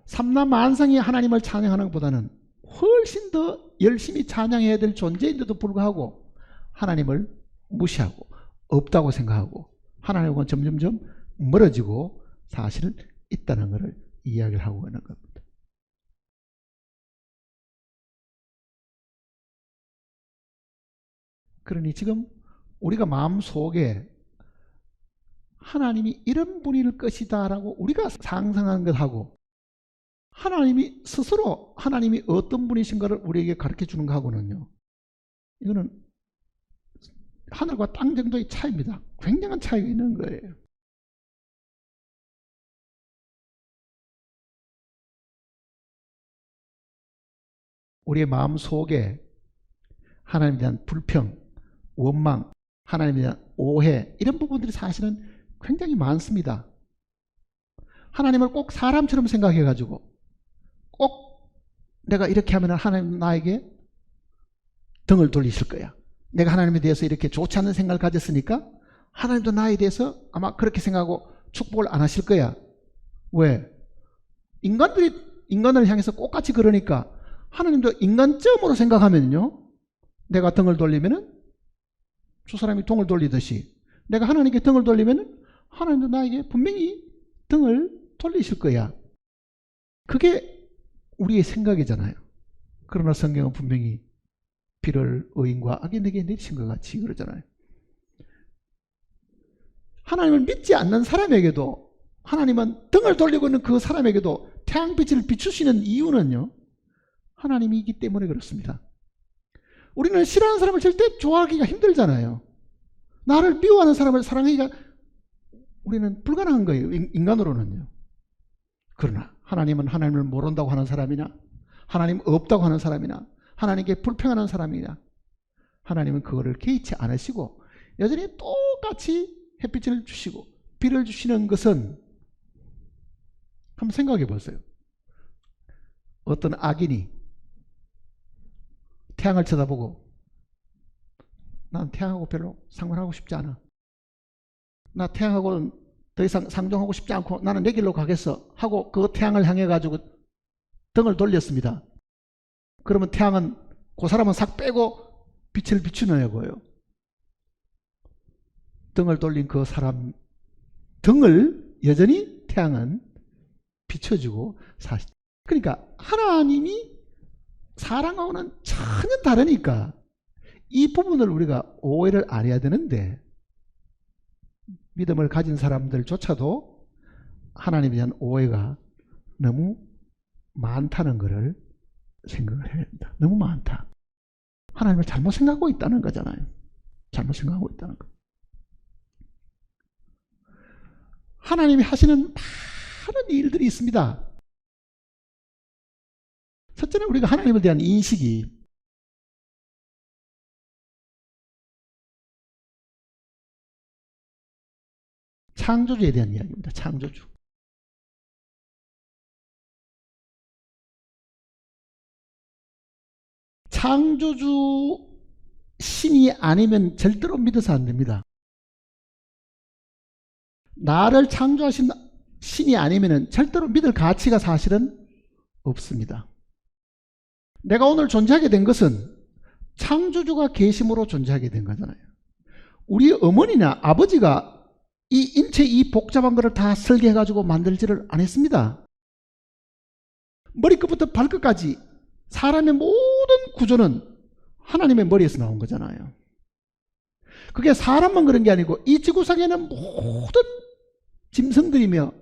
A: 삼라만상이 하나님을 찬양하는 것보다는 훨씬 더 열심히 찬양해야 될 존재인데도 불구하고 하나님을 무시하고 없다고 생각하고 하나님과 점점점 멀어지고 사실 있다는 것을 이야기를 하고 있는 겁니다. 그러니 지금 우리가 마음속에 하나님이 이런 분일 것이다 라고 우리가 상상하는 것하고 하나님이 스스로 하나님이 어떤 분이신가를 우리에게 가르쳐 주는 것하고는요, 이거는 하늘과 땅 정도의 차이입니다. 굉장한 차이가 있는 거예요. 우리의 마음 속에 하나님에 대한 불평, 원망, 하나님에 대한 오해, 이런 부분들이 사실은 굉장히 많습니다. 하나님을 꼭 사람처럼 생각해가지고 꼭 내가 이렇게 하면 하나님 나에게 등을 돌리실 거야. 내가 하나님에 대해서 이렇게 좋지 않은 생각을 가졌으니까 하나님도 나에 대해서 아마 그렇게 생각하고 축복을 안 하실 거야. 왜? 인간을 향해서 똑같이 그러니까 하나님도 인간점으로 생각하면요, 내가 등을 돌리면은 저 사람이 등을 돌리듯이 내가 하나님께 등을 돌리면은 하나님도 나에게 분명히 등을 돌리실 거야. 그게 우리의 생각이잖아요. 그러나 성경은 분명히 비를 의인과 악인에게 내리신 것 같이 그러잖아요. 하나님을 믿지 않는 사람에게도, 하나님은 등을 돌리고 있는 그 사람에게도 태양빛을 비추시는 이유는요, 하나님이기 때문에 그렇습니다. 우리는 싫어하는 사람을 절대 좋아하기가 힘들잖아요. 나를 미워하는 사람을 사랑하기가 우리는 불가능한 거예요, 인간으로는요. 그러나 하나님은 하나님을 모른다고 하는 사람이나 하나님 없다고 하는 사람이나 하나님께 불평하는 사람이나 하나님은 그거를 개의치 않으시고 여전히 똑같이 햇빛을 주시고 비를 주시는 것은, 한번 생각해 보세요. 어떤 악인이 태양을 쳐다보고 난 태양하고 별로 상관하고 싶지 않아, 나 태양하고는 더 이상 상종하고 싶지 않고 나는 내 길로 가겠어 하고 그 태양을 향해 가지고 등을 돌렸습니다. 그러면 태양은, 그 사람은 싹 빼고 빛을 비추냐고요. 등을 돌린 그 사람 등을 여전히 태양은 비춰주고 사실, 그러니까 하나님이 사랑하고는 전혀 다르니까 이 부분을 우리가 오해를 안 해야 되는데, 믿음을 가진 사람들조차도 하나님에 대한 오해가 너무 많다는 것을 생각을 해야 된다. 너무 많다. 하나님을 잘못 생각하고 있다는 거잖아요. 잘못 생각하고 있다는 거. 하나님이 하시는 많은 일들이 있습니다. 첫째는 우리가 하나님에 대한 인식이, 창조주에 대한 이야기입니다. 창조주. 창조주 신이 아니면 절대로 믿어서 안 됩니다. 나를 창조하신 신이 아니면 절대로 믿을 가치가 사실은 없습니다. 내가 오늘 존재하게 된 것은 창조주가 계심으로 존재하게 된 거잖아요. 우리 어머니나 아버지가 이 인체 이 복잡한 것을 다 설계해가지고 만들지를 않았습니다. 머리끝부터 발끝까지 사람의 모든 구조는 하나님의 머리에서 나온 거잖아요. 그게 사람만 그런 게 아니고 이 지구상에는 모든 짐승들이며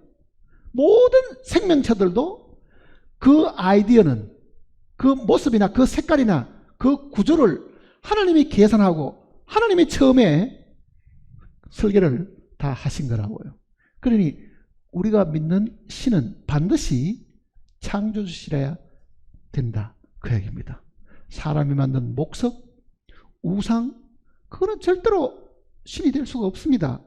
A: 모든 생명체들도 그 아이디어는, 그 모습이나 그 색깔이나 그 구조를 하나님이 계산하고 하나님이 처음에 설계를 다 하신 거라고요. 그러니 우리가 믿는 신은 반드시 창조주시라야 된다, 그 얘기입니다. 사람이 만든 목석, 우상, 그거는 절대로 신이 될 수가 없습니다.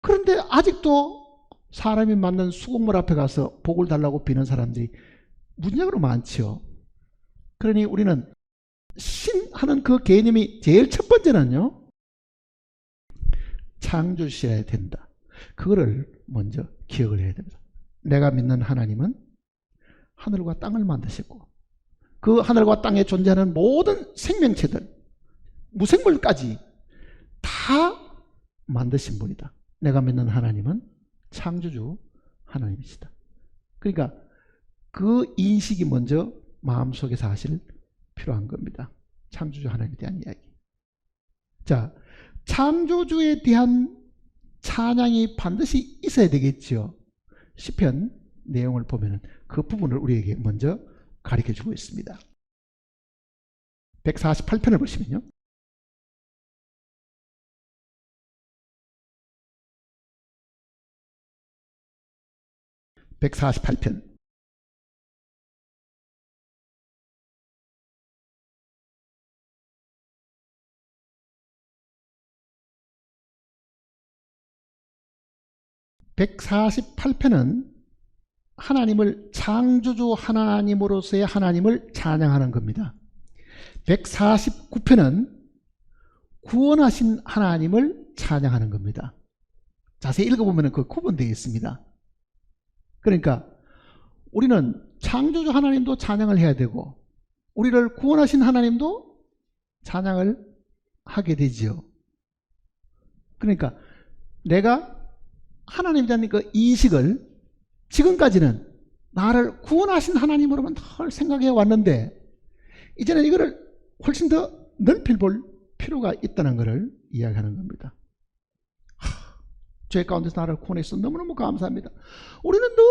A: 그런데 아직도 사람이 만든 수공물 앞에 가서 복을 달라고 비는 사람들이 무지막으로 많죠. 그러니 우리는 신하는 그 개념이 제일 첫 번째는요, 창조주시라야 된다. 그거를 먼저 기억을 해야 됩니다. 내가 믿는 하나님은 하늘과 땅을 만드셨고 그 하늘과 땅에 존재하는 모든 생명체들, 무생물까지 다 만드신 분이다. 내가 믿는 하나님은 창조주 하나님이시다. 그러니까 그 인식이 먼저 마음속에 사실 필요한 겁니다. 창조주 하나님에 대한 이야기. 자, 창조주에 대한 찬양이 반드시 있어야 되겠죠. 시편 내용을 보면 그 부분을 우리에게 먼저 가르쳐주고 있습니다. 148편을 보시면요, 148편. (148편은) 하나님을 창조주 하나님으로서의 하나님을 찬양하는 겁니다. 149편은 구원하신 하나님을 찬양하는 겁니다. 자세히 읽어보면 그 구분되어 있습니다. 그러니까 우리는 창조주 하나님도 찬양을 해야 되고 우리를 구원하신 하나님도 찬양을 하게 되지요. 그러니까 내가 하나님에 대한 그 인식을 지금까지는 나를 구원하신 하나님으로만 늘 생각해 왔는데 이제는 이거를 훨씬 더 넓혀 볼 필요가 있다는 것을 이야기하는 겁니다. 죄 가운데서 나를 구원해 주셔서 너무너무 감사합니다. 우리는 늘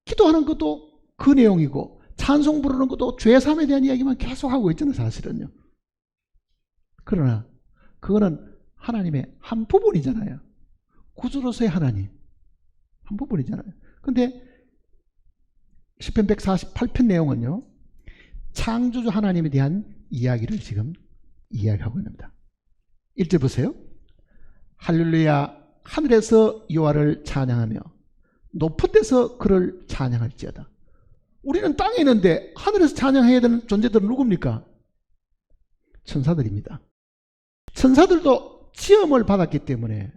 A: 기도하는 것도 그 내용이고 찬송 부르는 것도 죄사함에 대한 이야기만 계속하고 있잖아요, 사실은요. 그러나 그거는 하나님의 한 부분이잖아요. 구주로서의 하나님 한 부분이잖아요. 근데 시편 148편 내용은요, 창조주 하나님에 대한 이야기를 지금 이야기하고 있습니다. 1절 보세요. 할렐루야, 하늘에서 여호와를 찬양하며 높은 데서 그를 찬양할지어다. 우리는 땅에 있는데 하늘에서 찬양해야 되는 존재들은 누굽니까? 천사들입니다. 천사들도 지음을 받았기 때문에,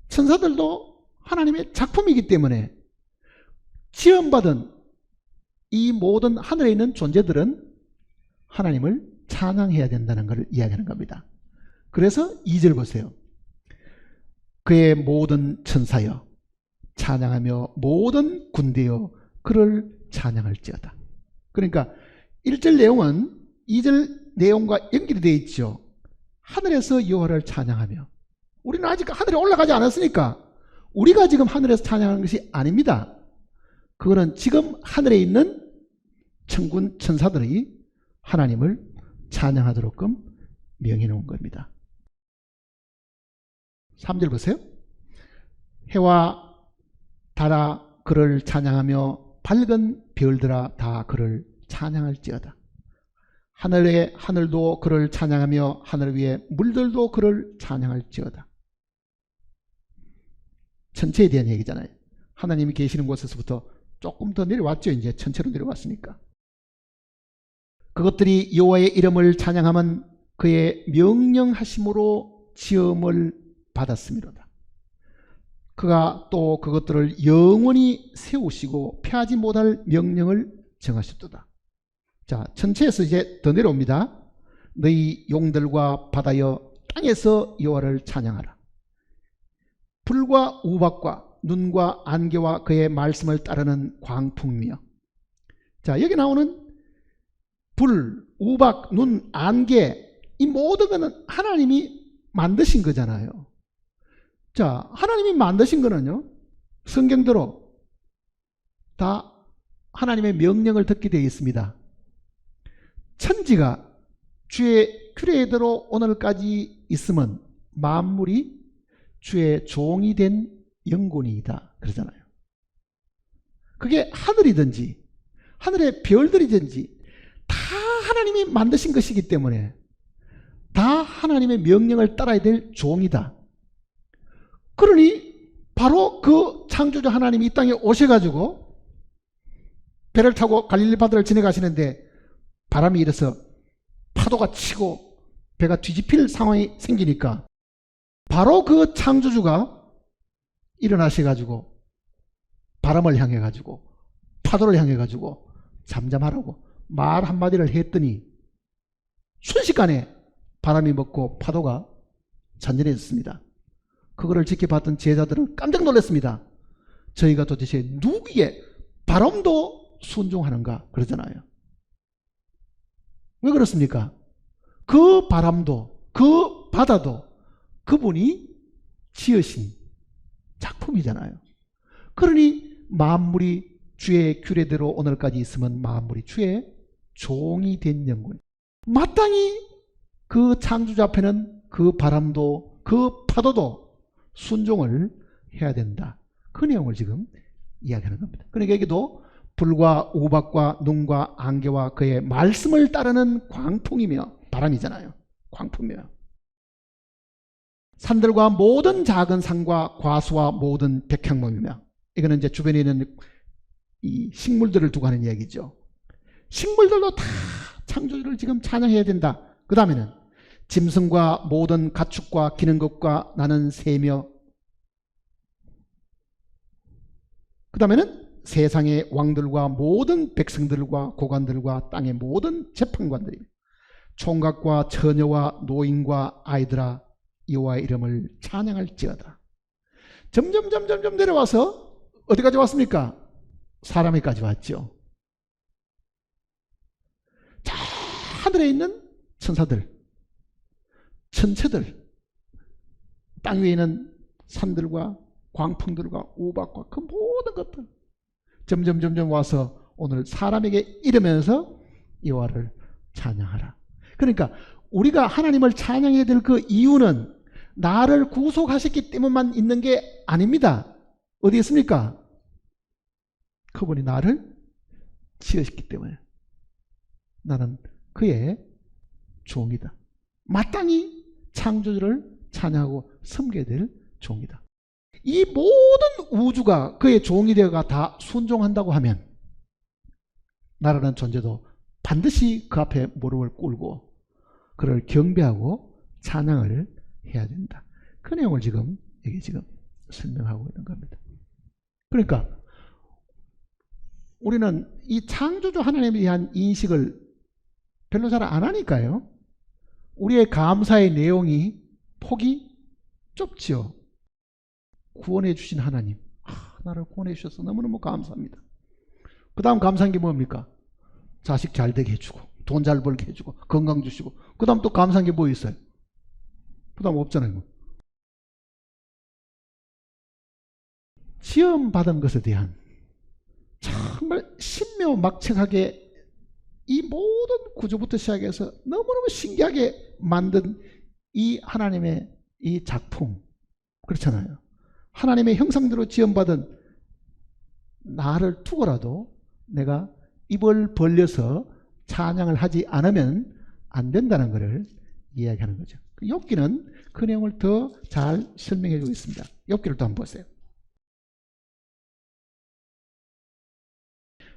A: 천사들도 하나님의 작품이기 때문에 지음받은 이 모든 하늘에 있는 존재들은 하나님을 찬양해야 된다는 것을 이야기하는 겁니다. 그래서 2절 보세요. 그의 모든 천사여 찬양하며 모든 군대여 그를 찬양할지어다. 그러니까 1절 내용은 2절 내용과 연결이 되어 있죠. 하늘에서 여호와를 찬양하며, 우리는 아직 하늘에 올라가지 않았으니까 우리가 지금 하늘에서 찬양하는 것이 아닙니다. 그거는 지금 하늘에 있는 천군 천사들이 하나님을 찬양하도록끔 명해 놓은 겁니다. 3절 보세요. 해와 달아 그를 찬양하며 밝은 별들아 다 그를 찬양할지어다. 하늘의 하늘도 그를 찬양하며 하늘 위에 물들도 그를 찬양할지어다. 천체에 대한 얘기잖아요. 하나님이 계시는 곳에서부터 조금 더 내려왔죠. 이제 천체로 내려왔으니까. 그것들이 여호와의 이름을 찬양하면 그의 명령하심으로 지음을 받았음이로다. 그가 또 그것들을 영원히 세우시고 폐하지 못할 명령을 정하셨도다. 자, 천체에서 이제 더 내려옵니다. 너희 용들과 바다여 땅에서 여호와를 찬양하라. 불과 우박과 눈과 안개와 그의 말씀을 따르는 광풍이며. 자, 여기 나오는 불, 우박, 눈, 안개, 이 모든 것은 하나님이 만드신 거잖아요. 자, 하나님이 만드신 거는요, 성경대로 다 하나님의 명령을 듣게 되어 있습니다. 천지가 주의 규례대로 오늘까지 있으면 만물이 주의 종이 된 영혼이다 그러잖아요. 그게 하늘이든지 하늘의 별들이든지 다 하나님이 만드신 것이기 때문에 다 하나님의 명령을 따라야 될 종이다. 그러니 바로 그 창조주 하나님이 이 땅에 오셔가지고 배를 타고 갈릴리 바다를 지나가시는데 바람이 일어서 파도가 치고 배가 뒤집힐 상황이 생기니까 바로 그 창조주가 일어나셔가지고 바람을 향해가지고 파도를 향해가지고 잠잠하라고 말 한마디를 했더니 순식간에 바람이 먹고 파도가 잔잔해졌습니다. 그거를 지켜봤던 제자들은 깜짝 놀랐습니다. 저희가 도대체 누구의 바람도 순종하는가 그러잖아요. 왜 그렇습니까? 그 바람도 그 바다도 그분이 지으신 작품이잖아요. 그러니 만물이 주의 규례대로 오늘까지 있으면 만물이 주의 종이 된 영혼. 마땅히 그 창조주 앞에는 그 바람도 그 파도도 순종을 해야 된다. 그 내용을 지금 이야기하는 겁니다. 그러니까 여기도 불과 우박과 눈과 안개와 그의 말씀을 따르는 광풍이며 바람이잖아요. 광풍이며 산들과 모든 작은 산과 과수와 모든 백향목이며, 이거는 이제 주변에 있는 이 식물들을 두고 하는 이야기죠. 식물들도 다 창조주를 지금 찬양해야 된다. 그 다음에는 짐승과 모든 가축과 기는 것과 나는 새며, 그 다음에는 세상의 왕들과 모든 백성들과 고관들과 땅의 모든 재판관들이 총각과 처녀와 노인과 아이들아 여호와의 이름을 찬양할지어다. 점점 내려와서 어디까지 왔습니까? 사람에까지 왔죠. 자, 하늘에 있는 천사들, 천체들, 땅 위에 있는 산들과 광풍들과 우박과 그 모든 것들 점점 와서 오늘 사람에게 이르면서 여호와를 찬양하라. 그러니까 우리가 하나님을 찬양해야 될 그 이유는 나를 구속하셨기 때문만 있는 게 아닙니다. 어디 있습니까? 그분이 나를 지으셨기 때문에 나는 그의 종이다. 마땅히 창조주를 찬양하고 섬겨야 될 종이다. 이 모든 우주가 그의 종이 되어가 다 순종한다고 하면 나라는 존재도 반드시 그 앞에 무릎을 꿇고 그를 경배하고 찬양을 해야 된다. 그 내용을 지금 설명하고 있는 겁니다. 그러니까 우리는 이 창조주 하나님에 대한 인식을 별로 잘 안 하니까요. 우리의 감사의 내용이 폭이 좁지요. 구원해 주신 하나님, 나를 구원해 주셔서 너무너무 감사합니다. 그 다음 감사한 게 뭡니까? 자식 잘 되게 해주고 돈 잘 벌게 해주고 건강 주시고, 그 다음 또 감사한 게 뭐 있어요? 그 다음 없잖아요. 지음받은 것에 대한 정말 신묘막측하게 이 모든 구조부터 시작해서 너무너무 신기하게 만든 이 하나님의 이 작품, 그렇잖아요. 하나님의 형상대로 지음받은 나를 두고라도 내가 입을 벌려서 찬양을 하지 않으면 안 된다는 것을 이야기하는 거죠. 욥기는 그 내용을 더 잘 설명해 주고 있습니다. 욥기를 또 한번 보세요.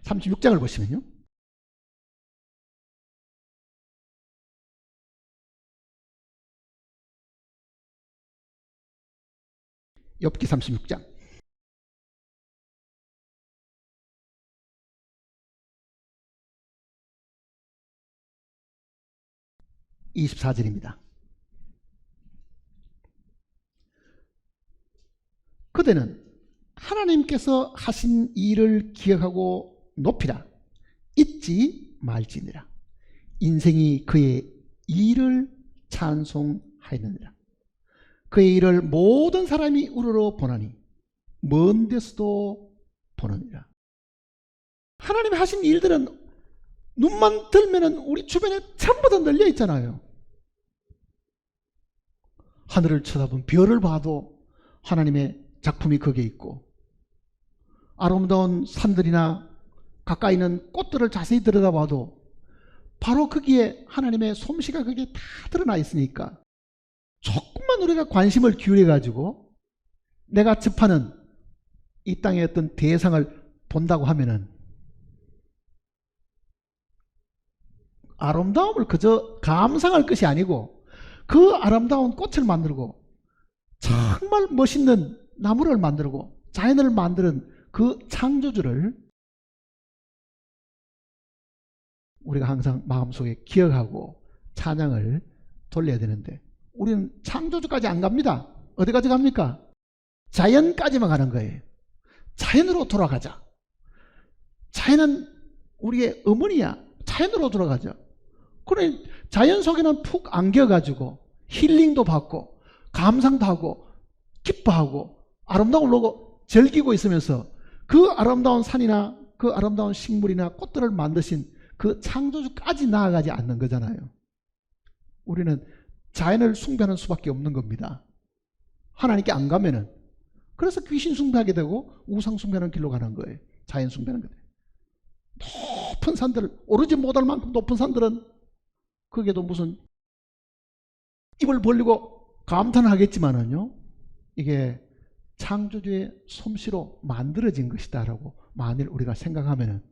A: 36장을 보시면요. 욥기 36장 24절입니다. 그대는 하나님께서 하신 일을 기억하고 높이라. 잊지 말지니라. 인생이 그의 일을 찬송하였느니라. 그의 일을 모든 사람이 우러러 보나니 먼 데서도 보느니라. 하나님이 하신 일들은 눈만 들면은 우리 주변에 전부 다 널려 있잖아요. 하늘을 쳐다보면 별을 봐도 하나님의 작품이 거기에 있고, 아름다운 산들이나 가까이 있는 꽃들을 자세히 들여다봐도 바로 거기에 하나님의 솜씨가 거기에 다 드러나 있으니까 조금만 우리가 관심을 기울여 가지고 내가 접하는 이 땅의 어떤 대상을 본다고 하면은 아름다움을 그저 감상할 것이 아니고 그 아름다운 꽃을 만들고 정말 멋있는 나무를 만들고 자연을 만드는 그 창조주를 우리가 항상 마음속에 기억하고 찬양을 돌려야 되는데 우리는 창조주까지 안 갑니다. 어디까지 갑니까? 자연까지만 가는 거예요. 자연으로 돌아가자. 자연은 우리의 어머니야. 자연으로 돌아가자. 그래, 자연 속에는 푹 안겨가지고 힐링도 받고 감상도 하고 기뻐하고 아름다움을 보고 즐기고 있으면서 그 아름다운 산이나 그 아름다운 식물이나 꽃들을 만드신 그 창조주까지 나아가지 않는 거잖아요. 우리는 자연을 숭배하는 수밖에 없는 겁니다. 하나님께 안 가면은 그래서 귀신 숭배하게 되고 우상 숭배하는 길로 가는 거예요. 자연 숭배하는 거예요. 높은 산들, 오르지 못할 만큼 높은 산들은 그게도 무슨 입을 벌리고 감탄을 하겠지만은요, 이게 창조주의 솜씨로 만들어진 것이다라고 만일 우리가 생각하면은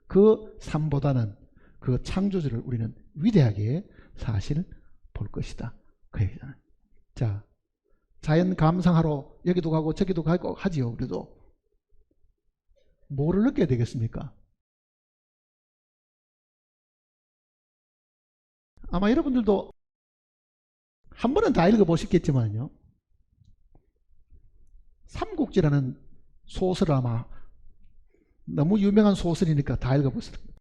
A: 그 삶보다는 그 창조주를 우리는 위대하게 사실 볼 것이다. 그 얘기잖아요. 자, 자연 감상하러 여기도 가고 저기도 가고 하지요. 그래도 뭐를 느껴야 되겠습니까? 아마 여러분들도 한 번은 다 읽어보셨겠지만요, 삼국지라는 소설을 아마 너무 유명한 소설이니까 다 읽어보셨을 거예요.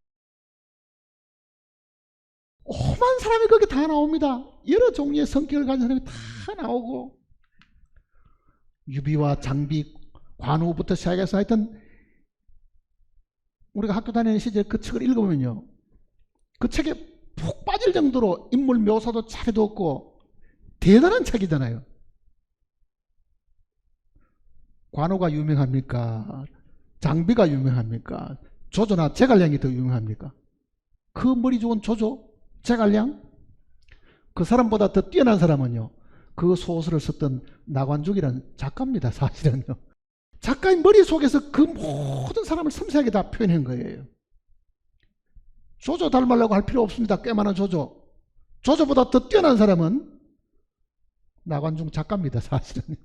A: 오만 사람이 거기 다 나옵니다. 여러 종류의 성격을 가진 사람이 다 나오고, 유비와 장비, 관우부터 시작해서 하여튼 우리가 학교 다니는 시절에 그 책을 읽어보면요, 그 책에 푹 빠질 정도로 인물 묘사도 잘해뒀고 대단한 책이잖아요. 관우가 유명합니까? 장비가 유명합니까? 조조나 제갈량이 더 유명합니까? 그 머리 좋은 조조, 제갈량? 그 사람보다 더 뛰어난 사람은요, 그 소설을 썼던 나관죽이라는 작가입니다. 사실은요. 작가의 머릿속에서 그 모든 사람을 섬세하게 다 표현한 거예요. 조조 닮으려고 할 필요 없습니다. 꽤 많은 조조. 조조보다 더 뛰어난 사람은 나관중 작가입니다. 사실은.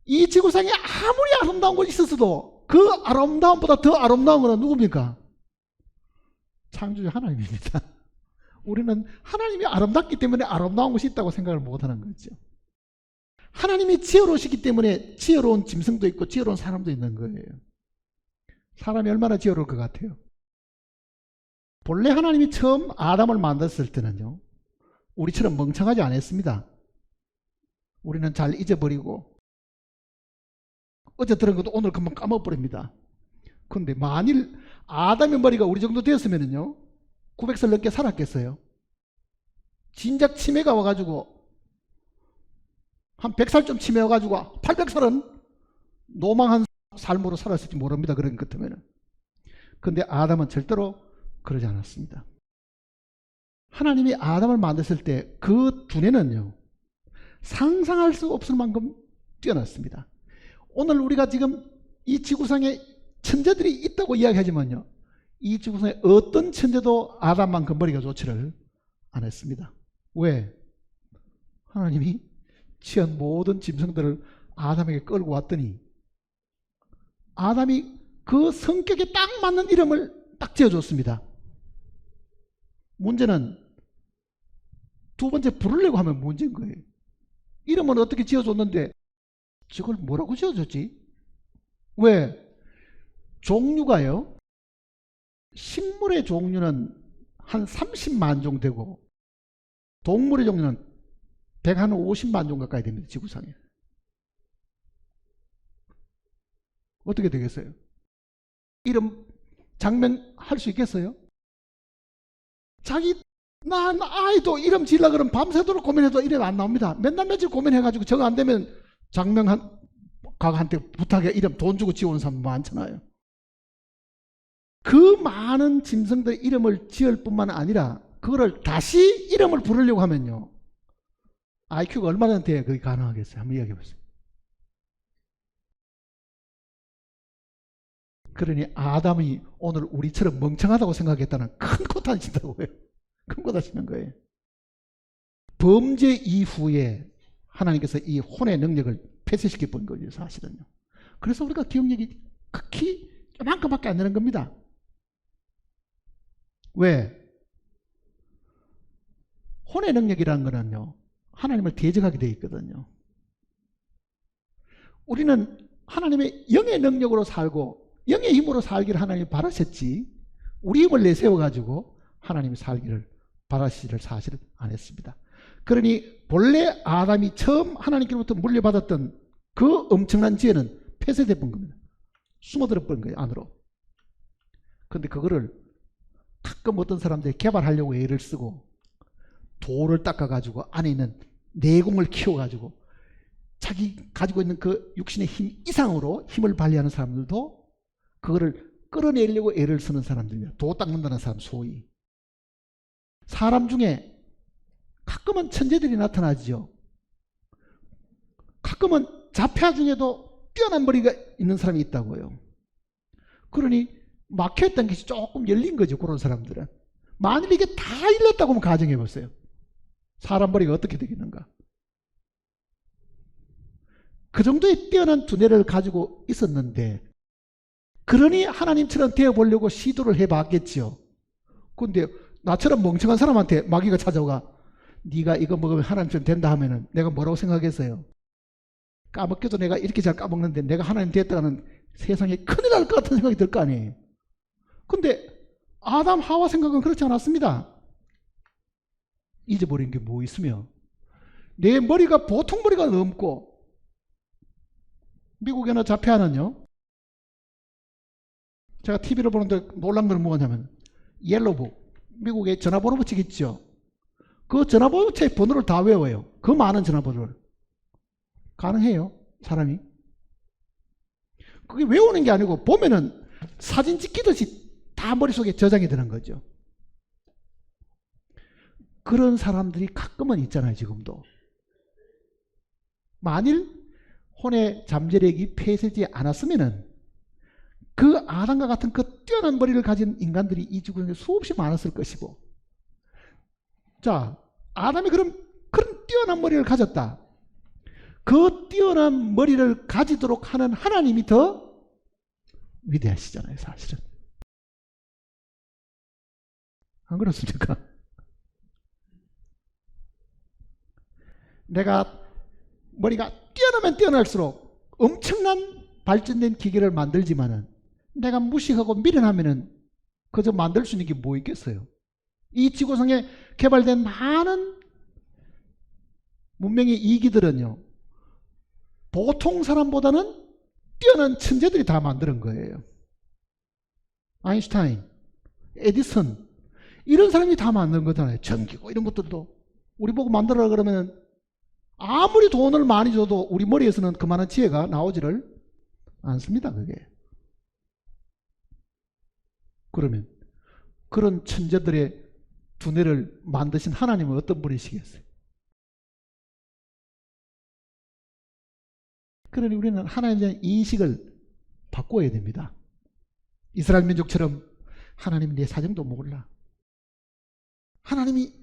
A: 이 지구상에 아무리 아름다운 곳이 있었어도 그 아름다움보다 더 아름다운 것은 누굽니까? 창조주 하나님입니다. 우리는 하나님이 아름답기 때문에 아름다운 것이 있다고 생각을 못하는 거죠. 하나님이 지혜로우시기 때문에 지혜로운 짐승도 있고 지혜로운 사람도 있는 거예요. 사람이 얼마나 지혜로울 것 같아요? 본래 하나님이 처음 아담을 만들었을 때는요, 우리처럼 멍청하지 않았습니다. 우리는 잘 잊어버리고 어제 들은 것도 오늘 금방 까먹어버립니다. 그런데 만일 아담의 머리가 우리 정도 되었으면요, 900살 넘게 살았겠어요? 진작 치매가 와가지고 한 100살쯤 치매 와가지고 800살은 노망한 삶으로 살았을지 모릅니다. 그런 것 같으면. 그런데 아담은 절대로 그러지 않았습니다. 하나님이 아담을 만드실 때 그 두뇌는요, 상상할 수 없을 만큼 뛰어났습니다. 오늘 우리가 지금 이 지구상에 천재들이 있다고 이야기하지만요, 이 지구상에 어떤 천재도 아담만큼 머리가 좋지를 않았습니다. 왜? 하나님이 지은 모든 짐승들을 아담에게 끌고 왔더니 아담이 그 성격에 딱 맞는 이름을 딱 지어줬습니다. 문제는 두 번째 부르려고 하면 문제인 거예요. 이름은 어떻게 지어줬는데 저걸 뭐라고 지어줬지? 왜? 종류가요, 식물의 종류는 한 30만 종 되고 동물의 종류는 150만 종 가까이 됩니다. 지구상에. 어떻게 되겠어요? 이름 장명 할 수 있겠어요? 자기 낳은 아이도 이름 지으려고 그러면 밤새도록 고민해도 이름 안 나옵니다. 맨날 며칠 고민해가지고 저거 안 되면 장명 각한테 부탁해 이름 돈 주고 지어온 사람 많잖아요. 그 많은 짐승들 이름을 지을 뿐만 아니라 그거를 다시 이름을 부르려고 하면요, IQ가 얼마나 돼야 그게 가능하겠어요? 한번 이야기해 보세요. 그러니 아담이 오늘 우리처럼 멍청하다고 생각했다는 큰 코탄 친다고요. 큰 코탄 치는 거예요. 범죄 이후에 하나님께서 이 혼의 능력을 폐쇄시켜 본 거죠, 사실은요. 그래서 우리가 기억력이 극히 요만큼밖에 안 되는 겁니다. 왜? 혼의 능력이라는 거는요, 하나님을 대적하게 되어 있거든요. 우리는 하나님의 영의 능력으로 살고 영의 힘으로 살기를 하나님이 바라셨지, 우리 힘을 내세워가지고 하나님이 살기를 바라시기를 사실은 안 했습니다. 그러니 본래 아담이 처음 하나님께로부터 물려받았던 그 엄청난 지혜는 폐쇄돼 본 겁니다. 숨어들어 본 거예요, 안으로. 그런데 그거를 가끔 어떤 사람들이 개발하려고 애를 쓰고 돌을 닦아가지고 안에 있는 내공을 키워가지고 자기 가지고 있는 그 육신의 힘 이상으로 힘을 발휘하는 사람들도 그거를 끌어내려고 애를 쓰는 사람들입니다. 도 닦는다는 사람 소위. 사람 중에 가끔은 천재들이 나타나죠. 가끔은 자폐아 중에도 뛰어난 머리가 있는 사람이 있다고요. 그러니 막혀있던 것이 조금 열린 거죠. 그런 사람들은. 만일 이게 다 열렸다고 하면 가정해 보세요. 사람 머리가 어떻게 되겠는가. 그 정도의 뛰어난 두뇌를 가지고 있었는데 그러니 하나님처럼 되어보려고 시도를 해봤겠죠. 그런데 나처럼 멍청한 사람한테 마귀가 찾아와 네가 이거 먹으면 하나님처럼 된다 하면은 내가 뭐라고 생각했어요? 까먹겨도 내가 이렇게 잘 까먹는데 내가 하나님 됐다가는 세상에 큰일 날 것 같은 생각이 들 거 아니에요. 근데 아담 하와 생각은 그렇지 않았습니다. 잊어버린 게 뭐 있으며 내 머리가 보통 머리가 넘고 미국에는 자폐아는요. 제가 TV를 보는데 놀란 건 뭐냐면 옐로북 미국에 전화번호 붙이기 있죠. 그 전화번호책 번호를 다 외워요. 그 많은 전화번호를. 가능해요. 사람이. 그게 외우는 게 아니고 보면은 사진 찍히듯이 다 머릿속에 저장이 되는 거죠. 그런 사람들이 가끔은 있잖아요. 지금도. 만일 혼의 잠재력이 폐쇄되지 않았으면은 그 아담과 같은 그 뛰어난 머리를 가진 인간들이 이 지구에 수없이 많았을 것이고, 자, 아담이 그런 뛰어난 머리를 가졌다. 그 뛰어난 머리를 가지도록 하는 하나님이 더 위대하시잖아요, 사실은. 안 그렇습니까? 내가 머리가 뛰어나면 뛰어날수록 엄청난 발전된 기계를 만들지만은 내가 무식하고 미련하면은 그저 만들 수 있는 게 뭐 있겠어요? 이 지구상에 개발된 많은 문명의 이기들은요, 보통 사람보다는 뛰어난 천재들이 다 만드는 거예요. 아인슈타인, 에디슨, 이런 사람이 다 만든 거잖아요. 전기고 이런 것들도. 우리 보고 만들어라 그러면 아무리 돈을 많이 줘도 우리 머리에서는 그만한 지혜가 나오지를 않습니다. 그게. 그러면 그런 천재들의 두뇌를 만드신 하나님은 어떤 분이시겠어요? 그러니 우리는 하나님에 대한 인식을 바꿔야 됩니다. 이스라엘 민족처럼 하나님이 내 사정도 몰라. 하나님이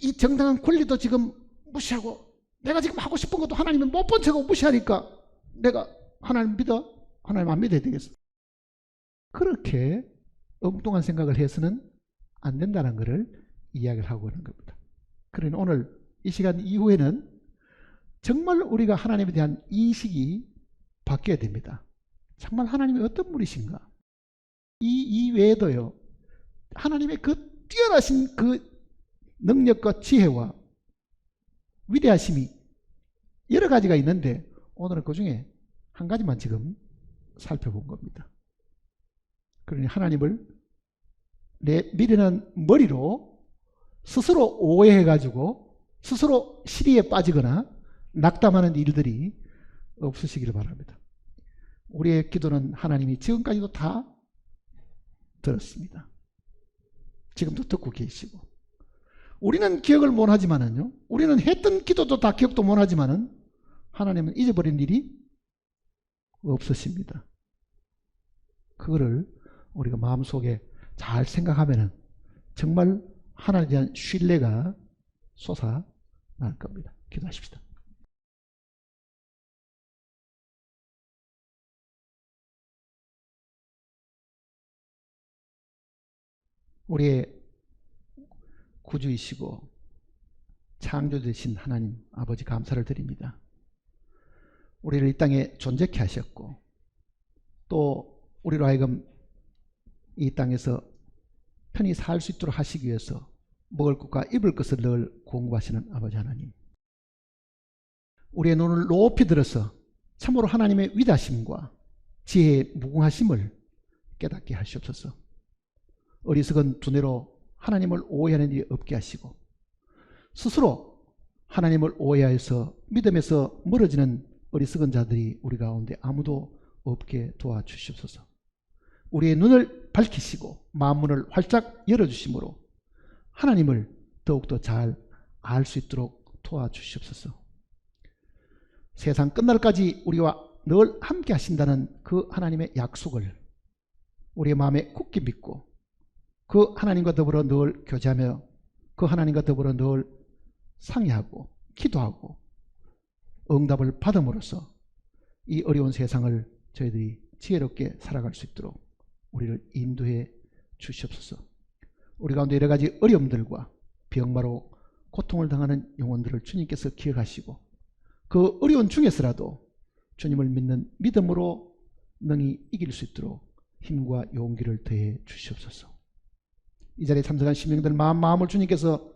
A: 이 정당한 권리도 지금 무시하고 내가 지금 하고 싶은 것도 하나님은 못 본 척하고 무시하니까 내가 하나님 믿어? 하나님 안 믿어야 되겠어. 그렇게 엉뚱한 생각을 해서는 안 된다는 것을 이야기를 하고 있는 겁니다. 그러니 오늘 이 시간 이후에는 정말 우리가 하나님에 대한 인식이 바뀌어야 됩니다. 정말 하나님이 어떤 분이신가? 이 외에도요, 하나님의 그 뛰어나신 그 능력과 지혜와 위대하심이 여러 가지가 있는데 오늘은 그 중에 한 가지만 지금 살펴본 겁니다. 그러니 하나님을 내 미련한 머리로 스스로 오해해가지고 스스로 시리에 빠지거나 낙담하는 일들이 없으시기를 바랍니다. 우리의 기도는 하나님이 지금까지도 다 들었습니다. 지금도 듣고 계시고, 우리는 기억을 못하지만은요, 우리는 했던 기도도 다 기억도 못하지만은 하나님은 잊어버린 일이 없으십니다. 그거를 우리가 마음속에 잘 생각하면은 정말 하나님에 대한 신뢰가 솟아날 겁니다. 기도하십시다. 우리의 구주이시고 창조주신 하나님 아버지 감사를 드립니다. 우리를 이 땅에 존재케 하셨고 또 우리로 하여금 이 땅에서 편히 살 수 있도록 하시기 위해서 먹을 것과 입을 것을 늘 공급하시는 아버지 하나님, 우리의 눈을 높이 들어서 참으로 하나님의 위대하심과 지혜의 무궁하심을 깨닫게 하시옵소서. 어리석은 두뇌로 하나님을 오해하는 일이 없게 하시고 스스로 하나님을 오해해서 믿음에서 멀어지는 어리석은 자들이 우리 가운데 아무도 없게 도와주시옵소서. 우리의 눈을 밝히시고 마음문을 활짝 열어주심으로 하나님을 더욱더 잘 알 수 있도록 도와주시옵소서. 세상 끝날까지 우리와 늘 함께 하신다는 그 하나님의 약속을 우리의 마음에 굳게 믿고 그 하나님과 더불어 늘 교제하며 그 하나님과 더불어 늘 상의하고 기도하고 응답을 받음으로써 이 어려운 세상을 저희들이 지혜롭게 살아갈 수 있도록 우리를 인도해 주시옵소서. 우리 가운데 여러 가지 어려움들과 병마로 고통을 당하는 영혼들을 주님께서 기억하시고 그 어려운 중에서라도 주님을 믿는 믿음으로 능히 이길 수 있도록 힘과 용기를 더해 주시옵소서. 이 자리에 참석한 신명들 마음을 주님께서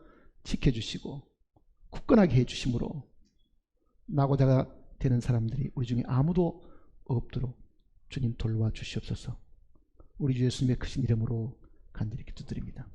A: 지켜주시고 굳건하게 해주심으로 나고자가 되는 사람들이 우리 중에 아무도 없도록 주님 돌봐 주시옵소서. 우리 주 예수님의 크신 이름으로 간절히 기도드립니다.